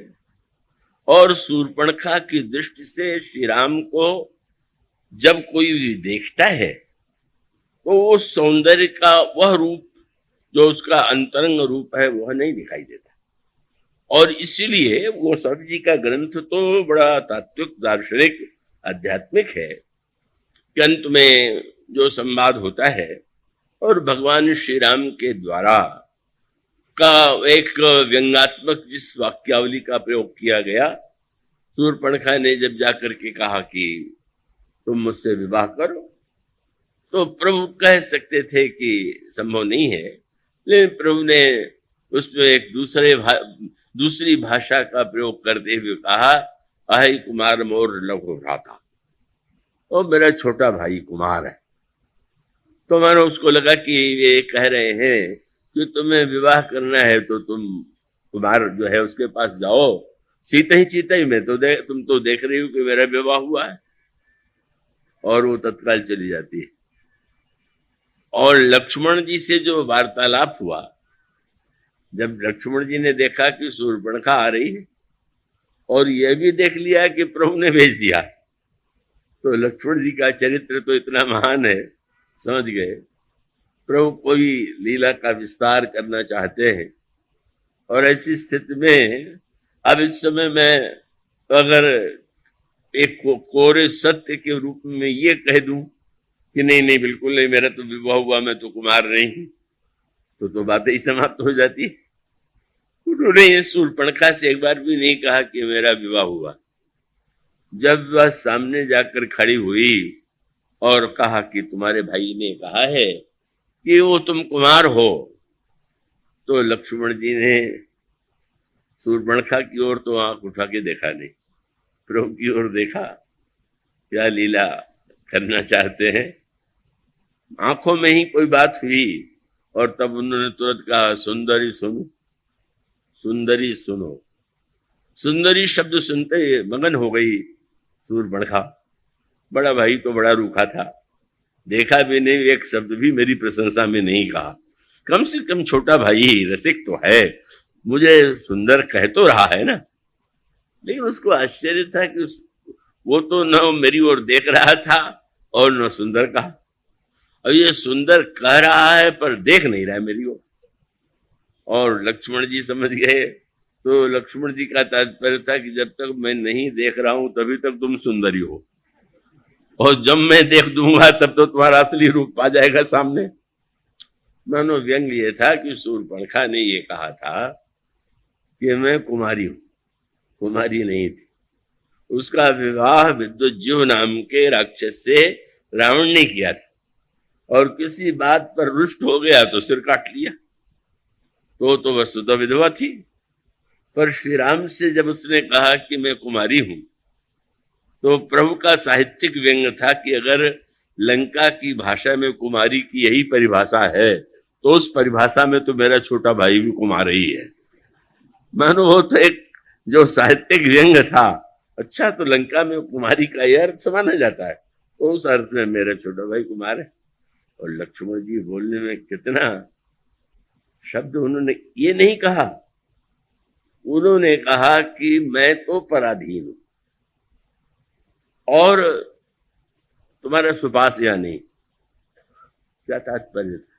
और शूर्पणखा की दृष्टि से श्री राम को जब कोई भी देखता है तो वो सौंदर्य का वह रूप जो उसका अंतरंग रूप है वह नहीं दिखाई देता। और इसीलिए वो गोस्वामी जी का ग्रंथ तो बड़ा तात्विक, दार्शनिक, आध्यात्मिक है कि अंत में जो संवाद होता है और भगवान श्री राम के द्वारा का एक व्यंग्यात्मक जिस वाक्यावली का प्रयोग किया गया, शूर्पणखा ने जब जाकर के कहा कि तुम मुझसे विवाह करो, तो प्रभु कह सकते थे कि संभव नहीं है, लेकिन प्रभु ने उसमें एक दूसरी भाषा का प्रयोग करते हुए कहा, अहि कुमार मोर लघु भ्राता, और मेरा छोटा भाई कुमार है। तो मैंने उसको लगा कि ये कह रहे हैं कि तुम्हें विवाह करना है तो तुम कुमार जो है उसके पास जाओ, सीते ही चीते ही में तो तुम तो देख रही हो कि मेरा विवाह हुआ है। और वो तत्काल चली जाती है। और लक्ष्मण जी से जो वार्तालाप हुआ, जब लक्ष्मण जी ने देखा कि शूर्पणखा आ रही है और यह भी देख लिया कि प्रभु ने भेज दिया, तो लक्ष्मण जी का चरित्र तो इतना महान है, समझ गए प्रभु कोई लीला का विस्तार करना चाहते हैं। और ऐसी स्थिति में अब इस समय मैं अगर एक कोरे सत्य के रूप में ये कह दूं कि नहीं नहीं बिल्कुल नहीं, मेरा तो विवाह हुआ, मैं तो कुमार नहीं, तो बातें ही समाप्त हो जाती। उन्होंने ये शूर्पणखा से एक बार भी नहीं कहा कि मेरा विवाह हुआ। जब वह सामने जाकर खड़ी हुई और कहा कि तुम्हारे भाई ने कहा है कि वो तुम कुमार हो, तो लक्ष्मण जी ने शूर्पणखा की ओर तो आंख उठा के देखा नहीं, प्रभु की ओर देखा, क्या लीला करना चाहते हैं। आंखों में ही कोई बात हुई और तब उन्होंने तुरंत कहा, सुंदरी सुनो, सुंदरी सुनो। सुंदरी शब्द सुनते ही मगन हो गई शूर्पणखा। बड़ा भाई तो बड़ा रूखा था, देखा भी नहीं, एक शब्द भी मेरी प्रशंसा में नहीं कहा। कम से कम छोटा भाई रसिक तो है, मुझे सुंदर कह तो रहा है ना। लेकिन उसको आश्चर्य था कि वो तो न मेरी ओर देख रहा था और न सुंदर कहा। अब ये सुंदर कह रहा है पर देख नहीं रहा है मेरी ओर। और लक्ष्मण जी समझ गए। तो लक्ष्मण जी का तात्पर्य था कि जब तक मैं नहीं देख रहा हूं तभी तक तुम सुंदरी हो, और जब मैं देख दूंगा तब तो तुम्हारा असली रूप आ जाएगा सामने। मानो व्यंग ये था कि शूर्पणखा ने ये कहा था कि मैं कुमारी हूं, कुमारी नहीं थी। उसका विवाह विद्युज्जीव नाम के राक्षस से रावण ने किया था, और किसी बात पर रुष्ट हो गया तो सिर काट लिया। तो वस्तुतः विधवा थी, पर श्री राम से जब उसने कहा कि मैं कुमारी हूं, तो प्रभु का साहित्यिक व्यंग था कि अगर लंका की भाषा में कुमारी की यही परिभाषा है तो उस परिभाषा में तो मेरा छोटा भाई भी कुमार ही है। मानो वो तो एक जो साहित्यिक व्यंग था। अच्छा, तो लंका में कुमारी का यह अर्थ माना जाता है, तो उस अर्थ में मेरा छोटा भाई कुमार है। और लक्ष्मण जी बोलने में कितना शब्द, उन्होंने ये नहीं कहा, उन्होंने कहा कि मैं तो पराधीन हूं और तुम्हारा सुपास या नहीं। क्या तात्पर्य था?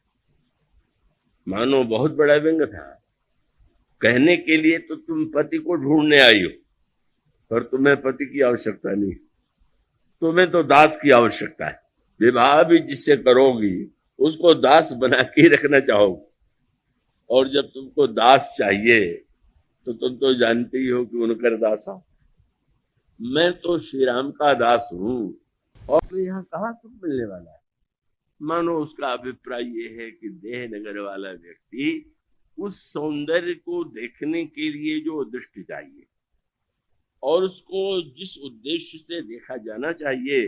मानो बहुत बड़ा व्यंग था। कहने के लिए तो तुम पति को ढूंढने आई हो, पर तुम्हें पति की आवश्यकता नहीं, तुम्हें तो दास की आवश्यकता है। विवाह भी जिससे करोगी उसको दास बना के रखना चाहोगी, और जब तुमको दास चाहिए तो तुम तो जानते ही हो कि उनकर दासा। मैं तो श्री राम का दास हूं, और तो यहाँ कहाँ सुख मिलने वाला है। मानो उसका अभिप्राय ये है कि देह नगर वाला व्यक्ति उस सौंदर्य को देखने के लिए जो दृष्टि चाहिए और उसको जिस उद्देश्य से देखा जाना चाहिए,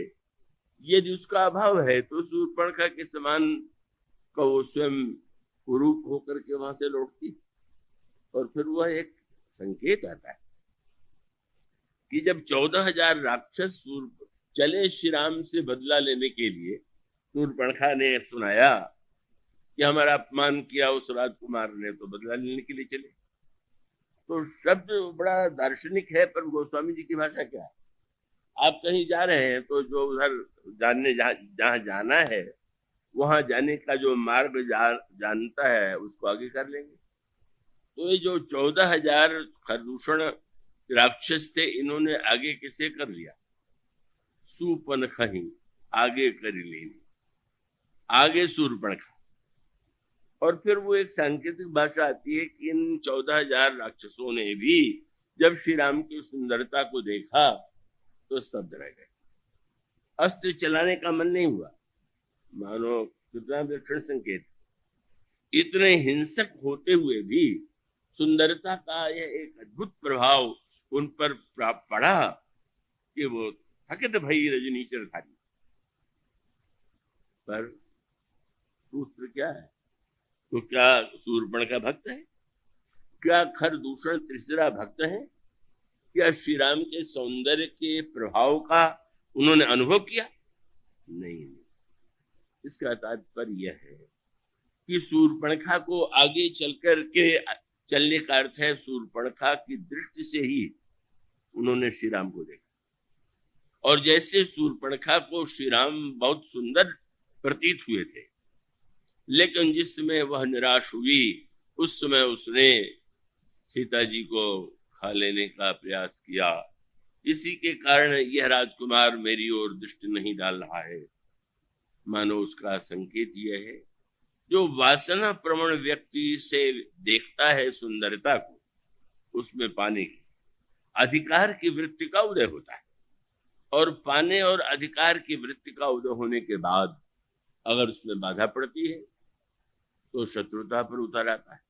यदि उसका अभाव है तो शूर्पणखा के समान को वो स्वयं कुरूप होकर के वहां से लौटती, और फिर वह एक संकेत आता है कि जब 14,000 राक्षस चले श्री राम से बदला लेने के लिए, शूर्पणखा ने सुनाया कि हमारा अपमान किया उस राजकुमार ने, तो बदला लेने के लिए चले। तो शब्द बड़ा दार्शनिक है, पर गोस्वामी जी की भाषा क्या है? आप कहीं जा रहे हैं तो जो उधर जहाँ जाना है वहां जाने का जो मार्ग जानता है उसको आगे कर लेंगे। तो ये जो 14,000 खरदूषण राक्षस थे, इन्होंने आगे किसे कर लिया? सूर्पणखा आगे कर लेनी, आगे शूर्पणखा। और फिर वो एक सांकेतिक भाषा आती है कि इन 14,000 राक्षसों ने भी जब श्री राम की सुंदरता को देखा तो स्तब्ध रह गए, अस्त्र चलाने का मन नहीं हुआ। मानो कितना विलक्षण संकेत, इतने हिंसक होते हुए भी सुंदरता का यह एक अद्भुत प्रभाव उन पर पड़ा कि वो थकित भई रजनीचर धारी। पर सूत्र क्या है? तो क्या शूर्पणखा भक्त है? क्या खरदूषण त्रिशिरा भक्त है? क्या श्री राम के सौंदर्य के प्रभाव का उन्होंने अनुभव किया? नहीं। इसका तात्पर्य यह है कि शूर्पणखा को आगे चलने का अर्थ है शूर्पणखा की दृष्टि से ही उन्होंने श्री राम को देखा। और जैसे शूर्पणखा को श्री राम बहुत सुंदर प्रतीत हुए थे, लेकिन जिस समय वह निराश हुई उस समय उसने सीता जी को खा लेने का प्रयास किया। इसी के कारण यह राजकुमार मेरी ओर दृष्टि नहीं डाल रहा है। मानो उसका संकेत यह है, जो वासना प्रवण व्यक्ति से देखता है सुंदरता को, उसमें पाने की अधिकार की वृत्ति का उदय होता है। और पाने और अधिकार की वृत्ति का उदय होने के बाद अगर उसमें बाधा पड़ती है तो शत्रुता पर उतर आता है।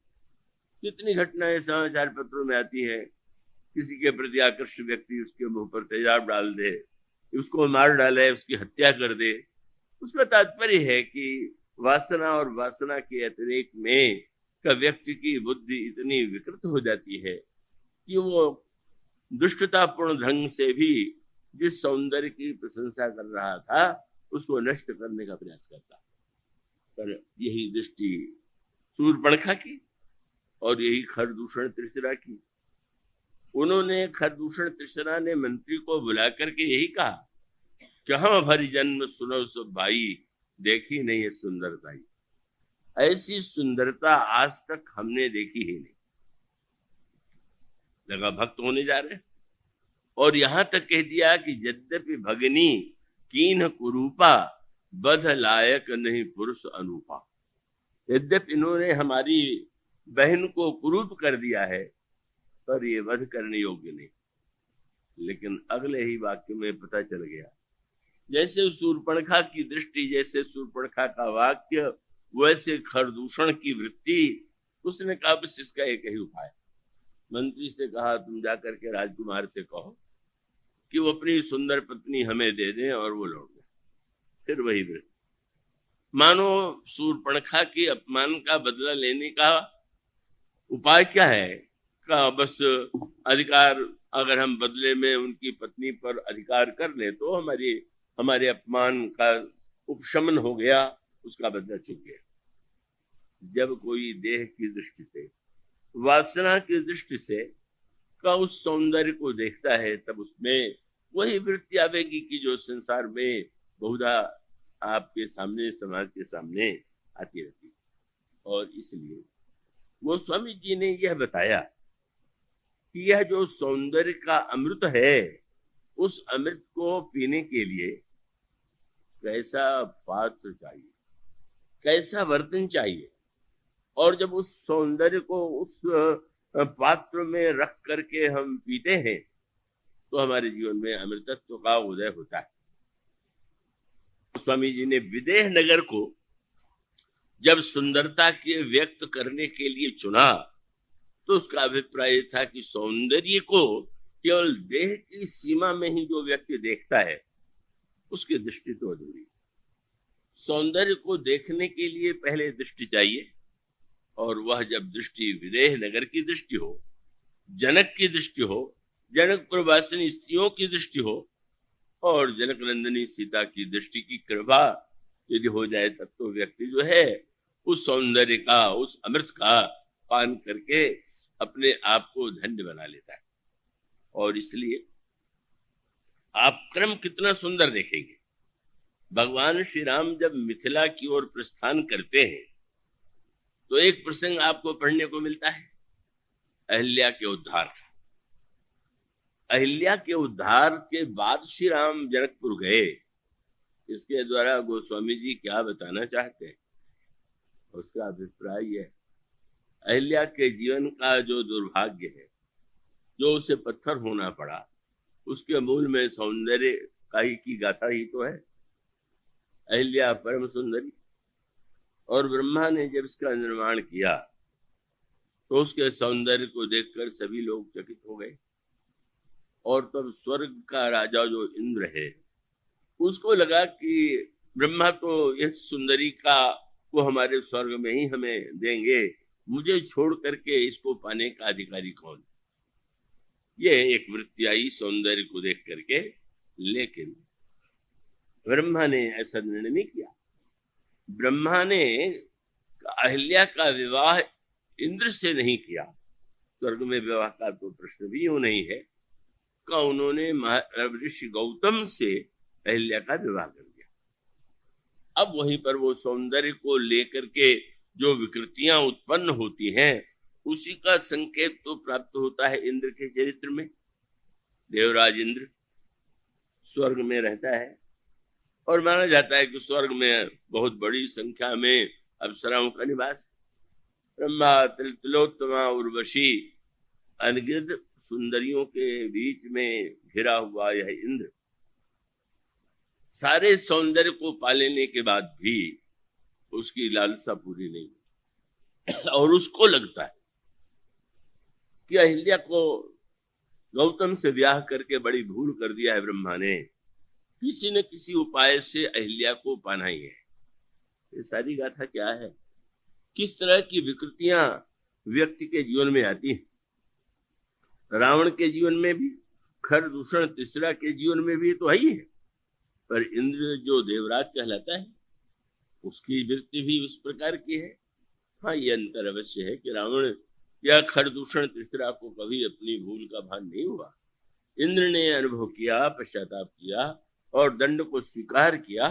कितनी घटनाएं समाचार पत्रों में आती है, किसी के प्रति आकर्षित व्यक्ति उसके मुंह पर तेजाब डाल दे, उसको मार डाले, उसकी हत्या कर दे। उसका तात्पर्य है कि वासना और वासना के अतिरेक में का व्यक्ति की बुद्धि इतनी विकृत हो जाती है कि वो दुष्टतापूर्ण ढंग से भी जिस सौंदर्य की प्रशंसा कर रहा था उसको नष्ट करने का प्रयास करता। पर यही दृष्टि शूर्पणखा की और यही खरदूषण त्रिशिरा की। उन्होंने खरदूषण त्रिशिरा ने मंत्री को बुला करके यही कहा, कहाँ भरी जन्म सुनो सब भाई, देखी नहीं है सुंदरता ही। ऐसी सुंदरता आज तक हमने देखी ही नहीं। लगा भक्त होने जा रहे, और यहां तक कह दिया कि यद्यपि भगनी कीन कुरूपा, बध लायक नहीं पुरुष अनूपा। यद्यपि इन्होंने हमारी बहन को कुरूप कर दिया है, पर ये वध करने योग्य नहीं। लेकिन अगले ही वाक्य में पता चल गया, जैसे शूर्पणखा की दृष्टि, जैसे शूर्पणखा का वाक्य, वैसे खरदूषण की वृत्ति। उसने कहा बस इसका एक ही उपाय। मंत्री से कहा तुम जाकर के राजकुमार से कहो कि वो अपनी सुंदर पत्नी हमें दे दें और वो लौट जाए। फिर वही वृत्ति, मानो शूर्पणखा के अपमान का बदला लेने का उपाय क्या है? का बस अधिकार, अगर हम बदले में उनकी पत्नी पर अधिकार कर ले तो हमारे अपमान का उपशमन हो गया, उसका बदला चुक गया। जब कोई देह की दृष्टि से, वासना की दृष्टि से का उस सौंदर्य को देखता है, तब उसमें वही वृत्ति आवेगी कि जो संसार में बहुधा आपके सामने, समाज के सामने आती रहती है। और इसलिए वो स्वामी जी ने यह बताया कि यह जो सौंदर्य का अमृत है, उस अमृत को पीने के लिए कैसा पात्र चाहिए, कैसा बर्तन चाहिए। और जब उस सौंदर्य को उस पात्र में रख करके हम पीते हैं तो हमारे जीवन में अमृतत्व का उदय होता है। स्वामी जी ने विदेह नगर को जब सुंदरता के व्यक्त करने के लिए चुना तो उसका अभिप्राय था कि सौंदर्य को केवल देह की सीमा में ही जो व्यक्ति देखता है उसकी दृष्टि तो अधूरी। सौंदर्य को देखने के लिए पहले दृष्टि चाहिए, और वह जब दृष्टि विदेह नगर की दृष्टि हो, जनक की दृष्टि हो, जनकपुर वासिनी स्त्रियों की दृष्टि हो और जनक नंदिनी सीता की दृष्टि की कृपा यदि हो जाए, तब तो व्यक्ति जो है उस सौंदर्य का, उस अमृत का पान करके अपने आप को धन्य बना लेता है। और इसलिए आप क्रम कितना सुंदर देखेंगे। भगवान श्री राम जब मिथिला की ओर प्रस्थान करते हैं तो एक प्रसंग आपको पढ़ने को मिलता है, अहिल्या के उद्धार। अहिल्या के उद्धार के बाद श्री राम जनकपुर गए। इसके द्वारा गोस्वामी जी क्या बताना चाहते हैं, उसका अभिप्राय यह है, अहिल्या के जीवन का जो दुर्भाग्य है, जो उसे पत्थर होना पड़ा, उसके मूल में सौंदर्य का ही की गाथा ही तो है। अहिल्या परम सुंदरी, और ब्रह्मा ने जब इसका निर्माण किया तो उसके सौंदर्य को देखकर सभी लोग चकित हो गए। और तब स्वर्ग का राजा जो इंद्र है, उसको लगा कि ब्रह्मा तो इस सुंदरी का वो हमारे स्वर्ग में ही हमें देंगे, मुझे छोड़ करके इसको पाने का अधिकारी कौन। ये एक वृत्ति आई सौंदर्य को देख करके, लेकिन ब्रह्मा ने ऐसा निर्णय नहीं किया। ब्रह्मा ने अहिल्या का विवाह इंद्र से नहीं किया, स्वर्ग में विवाह का तो प्रश्न भी यूं नहीं है, का उन्होंने ऋषि गौतम से अहिल्या का विवाह कर दिया। अब वहीं पर वो सौंदर्य को लेकर के जो विकृतियां उत्पन्न होती हैं, उसी का संकेत तो प्राप्त होता है इंद्र के चरित्र में। देवराज इंद्र स्वर्ग में रहता है और माना जाता है कि स्वर्ग में बहुत बड़ी संख्या में अप्सराओं का निवास। ब्रह्मा, तिलोत्तमा, उर्वशी, अनगिनत सुंदरियों के बीच में घिरा हुआ यह इंद्र सारे सौंदर्य को पा लेने के बाद भी उसकी लालसा पूरी नहीं और उसको लगता है कि अहिल्या को गौतम से ब्याह करके बड़ी भूल कर दिया है ब्रह्मा ने, किसी न किसी उपाय से अहिल्या को पाना ही है। ये सारी गाथा क्या है, किस तरह की विकृतियां व्यक्ति के जीवन में आती हैं। रावण के जीवन में भी, खरदूषण तीसरा के जीवन में भी तो है ही है, पर इंद्र जो देवराज कहलाता है उसकी वृत्ति भी उस प्रकार की है। हाँ, ये अंतर अवश्य है कि रावण या खरदूषण तीसरा को कभी अपनी भूल का भान नहीं हुआ। इंद्र ने अनुभव किया, पश्चाताप किया और दंड को स्वीकार किया।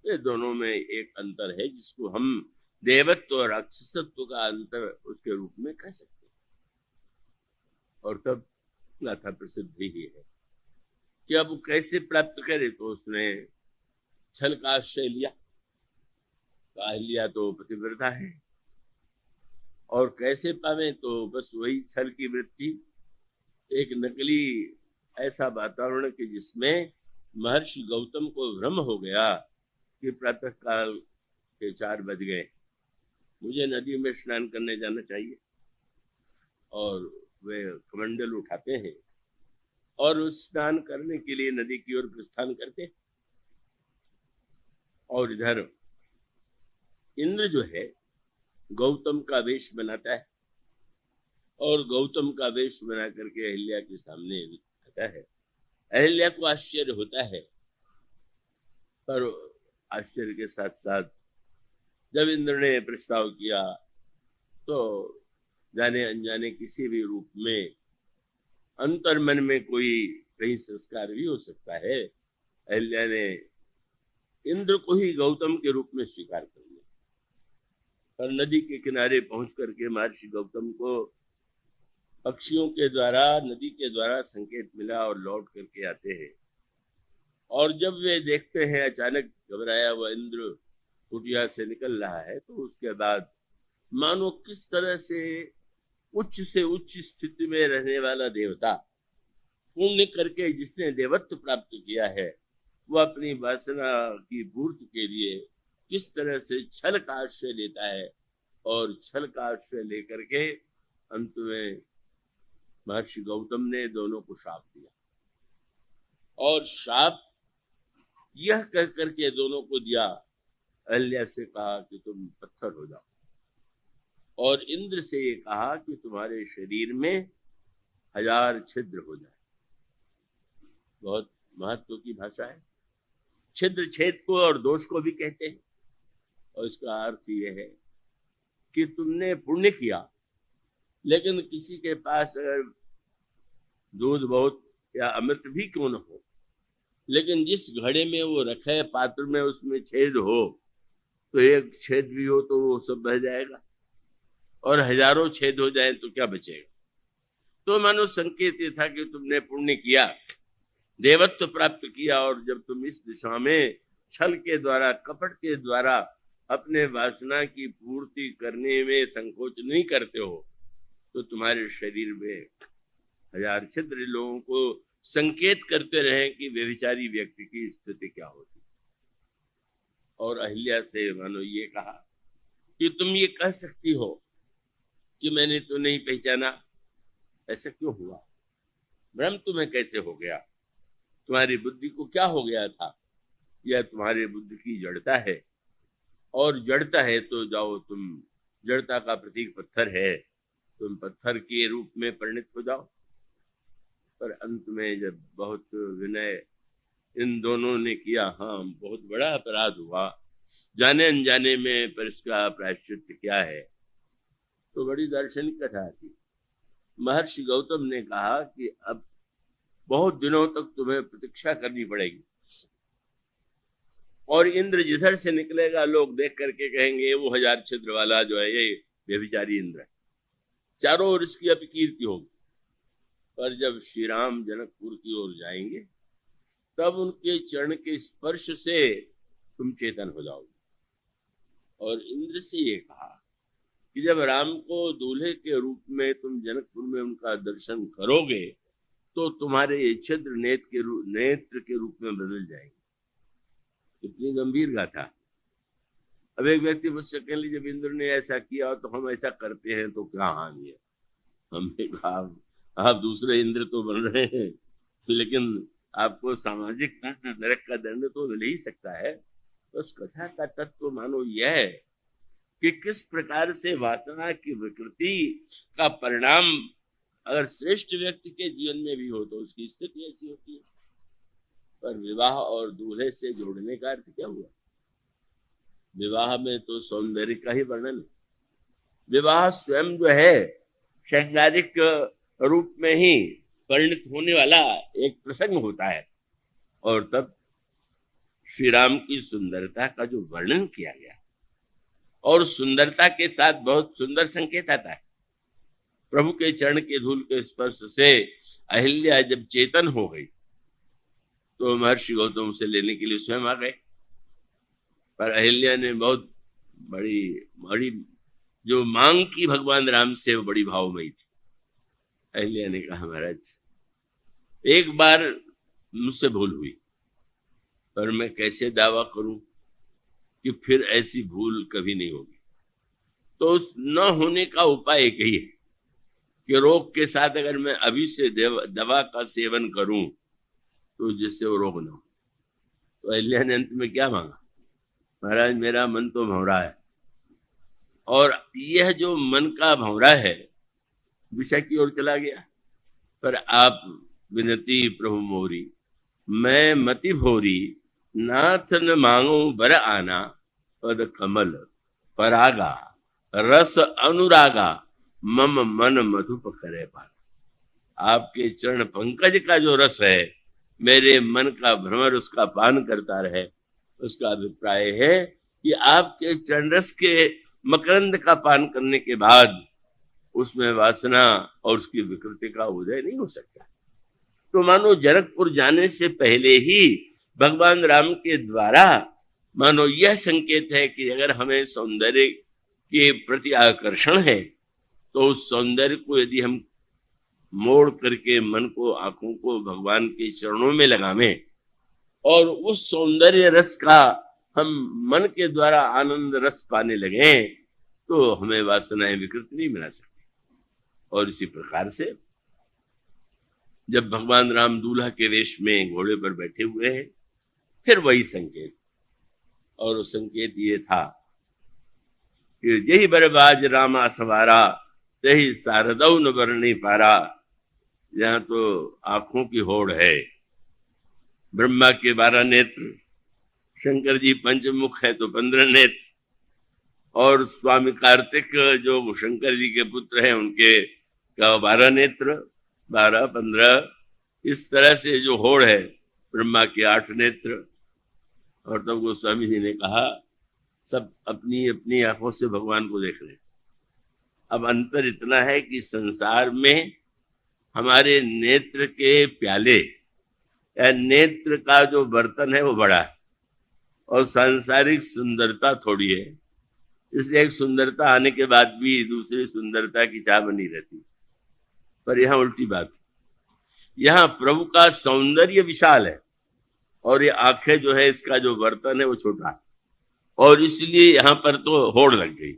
ये दोनों में एक अंतर है जिसको हम देवत्व और राक्षसत्व का अंतर उसके रूप में कह सकते हैं। और तब गाथा प्रसिद्ध ही है कि अब कैसे प्राप्त करे, तो उसने छल का आश्रय लिया। अहिल्या तो पतिव्रता है और कैसे पावे, तो बस वही छल की वृत्ति, एक नकली ऐसा वातावरण कि जिसमें महर्षि गौतम को भ्रम हो गया कि प्रातः काल के 4 बज गए, मुझे नदी में स्नान करने जाना चाहिए। और वे कमंडल उठाते हैं और उस स्नान करने के लिए नदी की ओर प्रस्थान करते हैं। और इधर इंद्र जो है गौतम का वेश बनाता है और गौतम का वेश बना करके अहिल्या के सामने आता है। अहिल्या को आश्चर्य होता है, पर आश्चर्य के साथ साथ जब इंद्र ने प्रस्ताव किया तो जाने अनजाने किसी भी रूप में अंतर मन में कोई कहीं संस्कार भी हो सकता है। अहिल्या ने इंद्र को ही गौतम के रूप में स्वीकार कर लिया। और नदी के किनारे पहुंच करके महर्षि गौतम को पक्षियों के द्वारा, नदी के द्वारा संकेत मिला और लौट करके आते हैं। और जब वे देखते हैं अचानक घबराया हुआ इंद्र कुटिया से निकल रहा है, तो उसके बाद मानो किस तरह से उच्च स्थिति में रहने वाला देवता, पुण्य करके जिसने देवत्व प्राप्त किया है, वह अपनी वासना की पूर्ति के लिए किस तरह से छल का आश्रय लेता है और छल का आश्रय लेकर के अंत में महर्षि गौतम ने दोनों को श्राप दिया। और श्राप यह कह करके दोनों को दिया, अहिल्या से कहा कि तुम पत्थर हो जाओ, और इंद्र से ये कहा कि तुम्हारे शरीर में 1000 छिद्र हो जाए। बहुत महत्व की भाषा है। छिद्र छेद को और दोष को भी कहते हैं, और इसका अर्थ यह है कि तुमने पुण्य किया, लेकिन किसी के पास अगर दूध बहुत या अमृत भी क्यों न हो, लेकिन जिस घड़े में वो रखे पात्र में उसमें छेद हो, तो एक छेद भी हो तो वो सब बह जाएगा, और हजारों छेद हो जाए तो क्या बचेगा। तो मानो संकेत ये था कि तुमने पुण्य किया, देवत्व प्राप्त किया, और जब तुम इस दिशा में छल के द्वारा, कपट के द्वारा अपने वासना की पूर्ति करने में संकोच नहीं करते हो, तो तुम्हारे शरीर में 1000 छिद्र लोगों को संकेत करते रहे कि व्यभिचारी व्यक्ति की स्थिति क्या होती। और अहिल्या से मानो ये कहा कि तुम ये कह सकती हो कि मैंने तो नहीं पहचाना, ऐसा क्यों हुआ? भ्रम तुम्हें कैसे हो गया? तुम्हारी बुद्धि को क्या हो गया था? यह तुम्हारी बुद्धि की जड़ता है, और जड़ता है तो जाओ, तुम जड़ता का प्रतीक पत्थर है, तुम पत्थर के रूप में परिणित हो जाओ। पर अंत में जब बहुत विनय इन दोनों ने किया, हाँ बहुत बड़ा अपराध हुआ जाने अनजाने में, पर इसका प्रायश्चित क्या है? तो बड़ी दार्शनिक कथा थी। महर्षि गौतम ने कहा कि अब बहुत दिनों तक तुम्हें प्रतीक्षा करनी पड़ेगी, और इंद्र जिधर से निकलेगा लोग देख करके कहेंगे वो 1000 छिद्र वाला जो है ये व्यभिचारी इंद्र है, चारों ओर इसकी अपकीर्ति होगी। पर जब श्री राम जनकपुर की ओर जाएंगे, तब उनके चरण के स्पर्श से तुम चेतन हो जाओगे। और इंद्र से ये कहा कि जब राम को दूल्हे के रूप में तुम जनकपुर में उनका दर्शन करोगे, तो तुम्हारे ये छिद्र नेत्र के रूप में बदल जाएंगे। कितनी गंभीर गाथा। अब एक व्यक्ति मुझसे कह लीजिए, जब इंद्र ने ऐसा किया तो हम ऐसा करते हैं तो क्या हानि है? हमने कहा आप दूसरे इंद्र तो बन रहे हैं, लेकिन आपको सामाजिक दंड, नरक का दंड तो मिल ही सकता है। तो उस कथा का तत्व मानो यह है कि किस प्रकार से वासना की विकृति का परिणाम अगर श्रेष्ठ व्यक्ति के जीवन में भी हो तो उसकी स्थिति ऐसी होती है। पर विवाह और दूल्हे से जोड़ने का अर्थ क्या हुआ? विवाह में तो सौंदर्य का ही वर्णन है। विवाह स्वयं जो है शृंगारिक रूप में ही परिणित होने वाला एक प्रसंग होता है, और तब श्री राम की सुंदरता का जो वर्णन किया गया, और सुंदरता के साथ बहुत सुंदर संकेत आता है। प्रभु के चरण के धूल के स्पर्श से अहिल्या जब चेतन हो गई, तो महर्षि गौतम उसे लेने के लिए स्वयं आ गए। पर अहिल्या ने बहुत बड़ी जो मांग की भगवान राम से, वो बड़ी भावमयी थी। अहिल्या ने कहा महाराज एक बार मुझसे भूल हुई, पर मैं कैसे दावा करूं कि फिर ऐसी भूल कभी नहीं होगी। तो न होने का उपाय एक ही है कि रोग के साथ अगर मैं अभी से दवा का सेवन करूं तो जिससे वो रोग न हो। तो अहिल्या ने अंत में क्या मांगा? महाराज मेरा मन तो भंवरा है, और यह जो मन का भंवरा है विषय की ओर चला गया। पर आप विनती प्रभु मोरी, मैं मति भोरी, नाथ न मांगो बर आना, पद कमल परागा, रस अनुरागा, मम मन मधुप करे पाना। आपके चरण पंकज का जो रस है मेरे मन का भ्रमर उसका पान करता रहे। उसका अभिप्राय है कि आपके चरण रस के मकरंद का पान करने के बाद उसमें वासना और उसकी विकृति का उदय नहीं हो सकता। तो मानो जनकपुर जाने से पहले ही भगवान राम के द्वारा मानो यह संकेत है कि अगर हमें सौंदर्य के प्रति आकर्षण है, तो उस सौंदर्य को यदि हम मोड़ करके मन को, आंखों को भगवान के चरणों में लगावें, और उस सौंदर्य रस का हम मन के द्वारा आनंद रस पाने लगे, तो हमें वासनाएं विकृत नहीं मिला सकती। और इसी प्रकार से जब भगवान राम दूल्हा के वेश में घोड़े पर बैठे हुए हैं, फिर वही संकेत, और वो संकेत ये था कि यही बरबाज रामा सवारा, तही सारदौ न बरनी पारा, यहाँ तो आंखों की होड़ है। ब्रह्मा के 12 नेत्र, शंकर जी पंचमुख है तो 15 नेत्र, और स्वामी कार्तिक जो शंकर जी के पुत्र हैं उनके का 12 नेत्र, 12, 15, इस तरह से जो होड़ है। ब्रह्मा के 8 नेत्र। और तब गोस्वामी जी ने कहा सब अपनी अपनी आंखों से भगवान को देख रहे। अब अंतर इतना है कि संसार में हमारे नेत्र के प्याले या नेत्र का जो बर्तन है वो बड़ा है और सांसारिक सुंदरता थोड़ी है। इसलिए एक सुंदरता आने के बाद भी दूसरी सुंदरता की चाह बनी रहती। पर यहाँ उल्टी बात है। यहाँ प्रभु का सौंदर्य विशाल है और ये आंखें जो है, इसका जो बर्तन है वो छोटा है, और इसलिए यहाँ पर तो होड़ लग गई।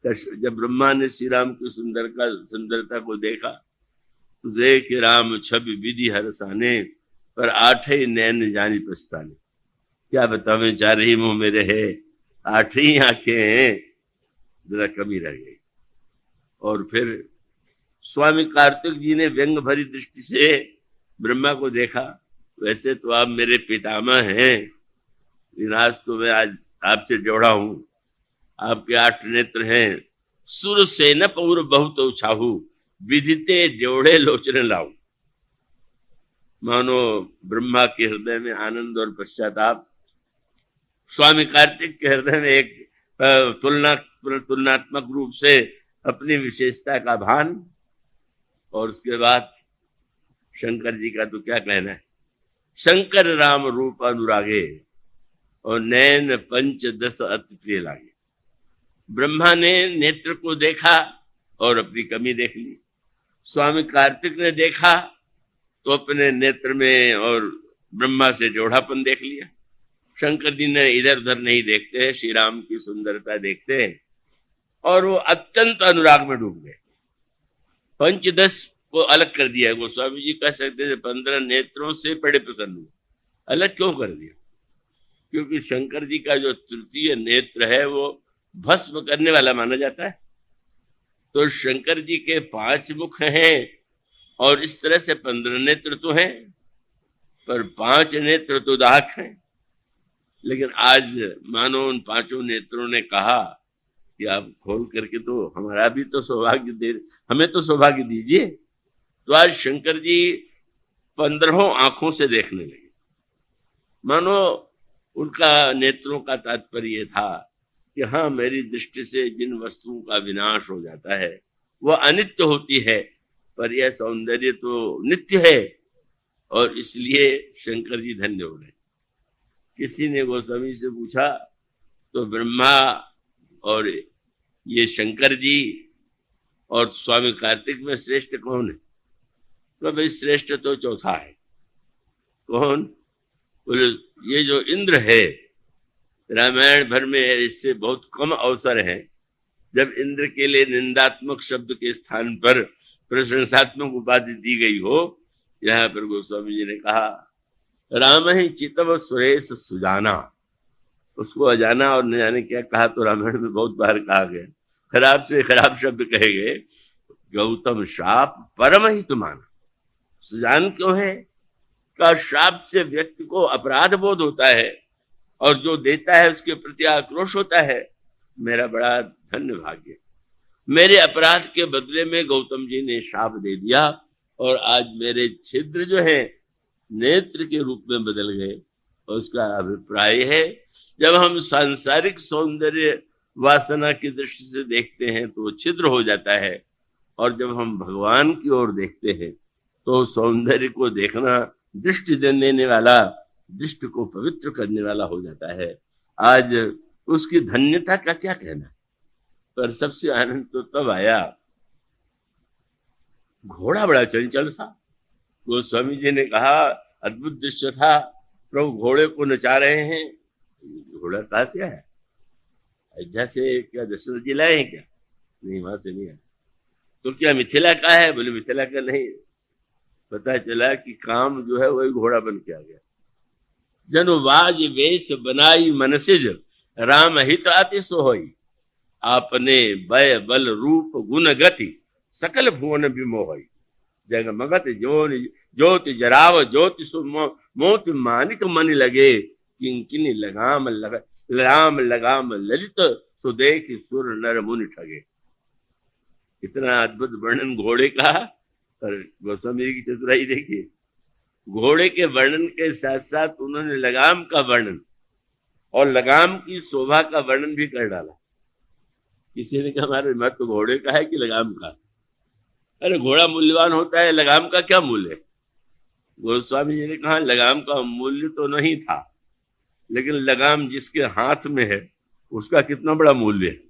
जब ब्रह्मा ने श्री राम की सुंदरता को देखा तो देख राम छवि विधि हरसाने, पर 8 नैन जानी पछताने। क्या बतावें, 4 ही मुंह मेरे है, 8 ही आंखें हैं, जरा कमी रह गई। और फिर स्वामी कार्तिक जी ने व्यंग भरी दृष्टि से ब्रह्मा को देखा। वैसे तो आप मेरे पितामह हैं, विनाश तो मैं आज आपसे जोड़ा हूं। आपके 8 नेत्र हैं, सुर से न पौर बहुत उछाहू, विदिते जोड़े लोचने लाऊ। मानो ब्रह्मा के हृदय में आनंद और पश्चाताप, स्वामी कार्तिक के हृदय में एक तुलनात्मक रूप से अपनी विशेषता का भान। और उसके बाद शंकर जी का तो क्या कहना है। शंकर राम रूप अनुरागे और नैन पंच 10 अति प्रिय लागे। ब्रह्मा ने नेत्र को देखा और अपनी कमी देख ली। स्वामी कार्तिक ने देखा तो अपने नेत्र में और ब्रह्मा से जोड़ापन देख लिया। शंकर जी ने इधर उधर नहीं देखते हैं, श्री राम की सुंदरता देखते हैं और वो अत्यंत अनुराग में डूब गए। 5-10 को अलग कर दिया। गोस्वामी जी कह सकते थे 15 नेत्रों से बड़े प्रसन्न हुए। अलग क्यों कर दिया? क्योंकि शंकर जी का जो तृतीय नेत्र है वो भस्म करने वाला माना जाता है। तो शंकर जी के 5 मुख हैं और इस तरह से 15 नेत्र तो हैं, पर 5 नेत्र तो दाहक हैं। लेकिन आज मानो उन 5 नेत्रों ने कहा कि आप खोल करके तो हमारा भी तो सौभाग्य दे, हमें तो सौभाग्य दीजिए। तो आज शंकर जी 15 आंखों से देखने लगे। मानो उनका नेत्रों का तात्पर्य था कि हाँ, मेरी दृष्टि से जिन वस्तुओं का विनाश हो जाता है वह अनित्य होती है, पर यह सौंदर्य तो नित्य है, और इसलिए शंकर जी धन्य हो गए। किसी ने गोस्वामी से पूछा तो ब्रह्मा और ये शंकर जी और स्वामी कार्तिक में श्रेष्ठ कौन है? तो भाई श्रेष्ठ तो चौथा है। कौन? बोले ये जो इंद्र है, रामायण भर में इससे बहुत कम अवसर है जब इंद्र के लिए निंदात्मक शब्द के स्थान पर प्रशंसात्मक उपाधि दी गई हो। यहाँ पर गोस्वामी जी ने कहा राम ही चितव सुरेश सुजाना। उसको अजाना और न जाने क्या कहा, तो रामायण में बहुत बार कहा गया। खराब से खराब शब्द कहे गए। गौतम शाप परम ही तुम्हारा। सुजान क्यों है? का शाप से व्यक्ति को अपराध बोध होता है और जो देता है उसके प्रति आक्रोश होता है। मेरा बड़ा धन्य भाग्य, मेरे अपराध के बदले में गौतम जी ने शाप दे दिया और आज मेरे छिद्र जो है नेत्र के रूप में बदल गए। और उसका अभिप्राय है जब हम सांसारिक सौंदर्य वासना की दृष्टि से देखते हैं तो छिद्र हो जाता है, और जब हम भगवान की ओर देखते हैं तो सौंदर्य को देखना दृष्टि देने वाला, दृष्टि को पवित्र करने वाला हो जाता है। आज उसकी धन्यता का क्या कहना। पर सबसे आनंद तो तब आया, घोड़ा बड़ा चंचल था। गोस्वामी जी ने कहा अद्भुत दृश्य था, प्रभु घोड़े को नचा रहे हैं। घोड़ा कहाँ से आया? अयोध्या से क्या दशरथ जी लाए हैं क्या? नहीं, वहां से नहीं आया। तो क्या मिथिला का है? बोले मिथिला का नहीं। पता चला कि काम जो है वही घोड़ा बन के आ गया। जनुवाज वेश बनाई मनसिज, राम हित अति सोहई, आपने बय बल रूप गुण गति, सकल भुवन विमोहई। जगमगत जोनि ज्योति जराव ज्योति मोति मानिक मन लगे, किंकिनी लगाम लगाम ललित सुदेख सुर नर मुनि ठगे। इतना अद्भुत वर्णन घोड़े का। और गोस्वामी जी की चतुराई देखिए, घोड़े के वर्णन के साथ साथ उन्होंने लगाम का वर्णन और लगाम की शोभा का वर्णन भी कर डाला। किसी ने कहा हमारे मत तो घोड़े का है कि लगाम का? अरे घोड़ा मूल्यवान होता है, लगाम का क्या मूल्य है? गोस्वामी जी ने कहा लगाम का मूल्य तो नहीं था, लेकिन लगाम जिसके हाथ में है उसका कितना बड़ा मूल्य है।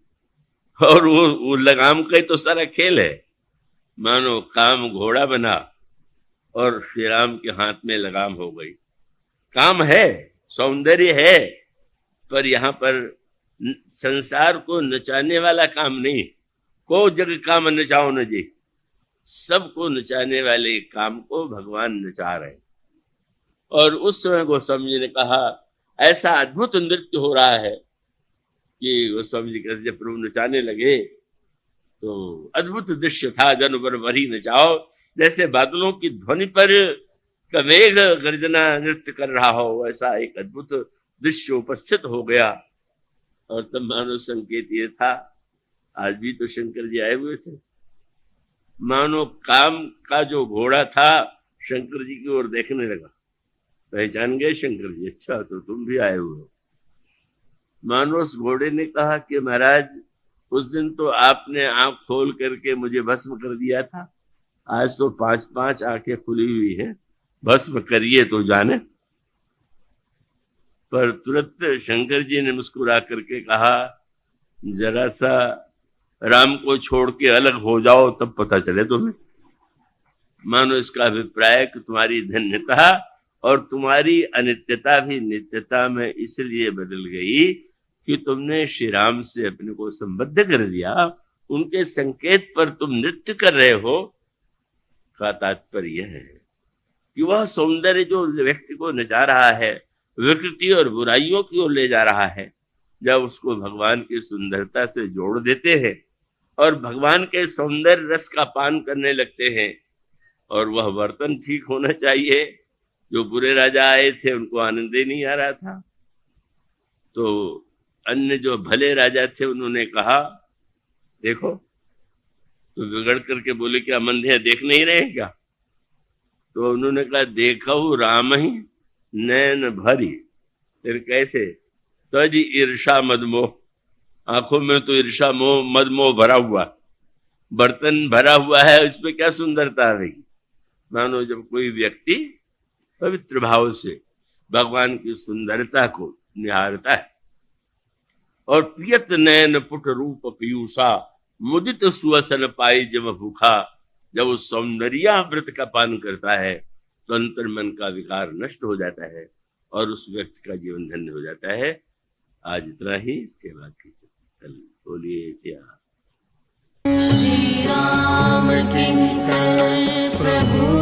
और वो लगाम का ही तो सारा खेल है। मानो काम घोड़ा बना और श्री राम के हाथ में लगाम हो गई। काम है, सौंदर्य है, पर यहाँ पर संसार को नचाने वाला काम नहीं। को जग काम नचाओ न जी, सबको नचाने वाले काम को भगवान नचा रहे। और उस समय गोस्वामी जी ने कहा ऐसा अद्भुत नृत्य हो रहा है कि गोस्वामी जी कहते जब प्रभु नचाने लगे तो अद्भुत दृश्य था। जन पर भरी नचाओ, जैसे बादलों की ध्वनि पर कमेघ गर्जना नृत्य कर रहा हो, ऐसा एक अद्भुत दृश्य उपस्थित हो गया। और तब मानो संकेत ये था, आज भी तो शंकर जी आए हुए थे। मानो काम का जो घोड़ा था शंकर जी की ओर देखने लगा। पहचान गए शंकर जी, अच्छा तो तुम भी आए हुए हो। मानो उस घोड़े ने कहा कि महाराज उस दिन तो आपने आंख खोल करके मुझे भस्म कर दिया था, आज तो 5-5 आंखें खुली हुई हैं, भस्म करिए तो जाने। पर तुरंत शंकर जी ने मुस्कुरा करके कहा जरा सा राम को छोड़ के अलग हो जाओ तब पता चले तुम्हें। मानो इसका अभिप्राय कि तुम्हारी धन्यता और तुम्हारी अनित्यता भी नित्यता में इसलिए बदल गई कि तुमने श्री राम से अपने को संबद्ध कर दिया, उनके संकेत पर तुम नृत्य कर रहे हो। का तात्पर्य है कि वह सौंदर्य जो व्यक्ति को नचा रहा है, विकृति और बुराइयों की ओर ले जा रहा है, जब उसको भगवान की सुंदरता से जोड़ देते हैं और भगवान के सौंदर्य रस का पान करने लगते हैं, और वह बर्तन ठीक होना चाहिए। जो बुरे राजा आए थे उनको आनंद ही नहीं आ रहा था, तो अन्य जो भले राजा थे उन्होंने कहा देखो, तो बिगड़ करके बोले क्या मंदे देख नहीं रहे क्या? तो उन्होंने कहा देखो राम ही नैन भरी। फिर कैसे? तो जी ईर्षा मदमोह, आंखों में तो ईर्षा मोह मदमोह भरा हुआ, बर्तन भरा हुआ है, उसमें क्या सुंदरता आएगी? मानो जब कोई व्यक्ति पवित्र भाव से भगवान की सुंदरता को निहारता है और प्रियत नयन पुट रूप पीयूषा मुदित सुवसन पाई जब भूखा, जब उस सौंदर्यामृत का पान करता है तो अंतर मन का विकार नष्ट हो जाता है और उस व्यक्ति का जीवन धन्य हो जाता है। आज इतना ही, इसके बाद कल बोलिए श्री राम किंकर प्रभु।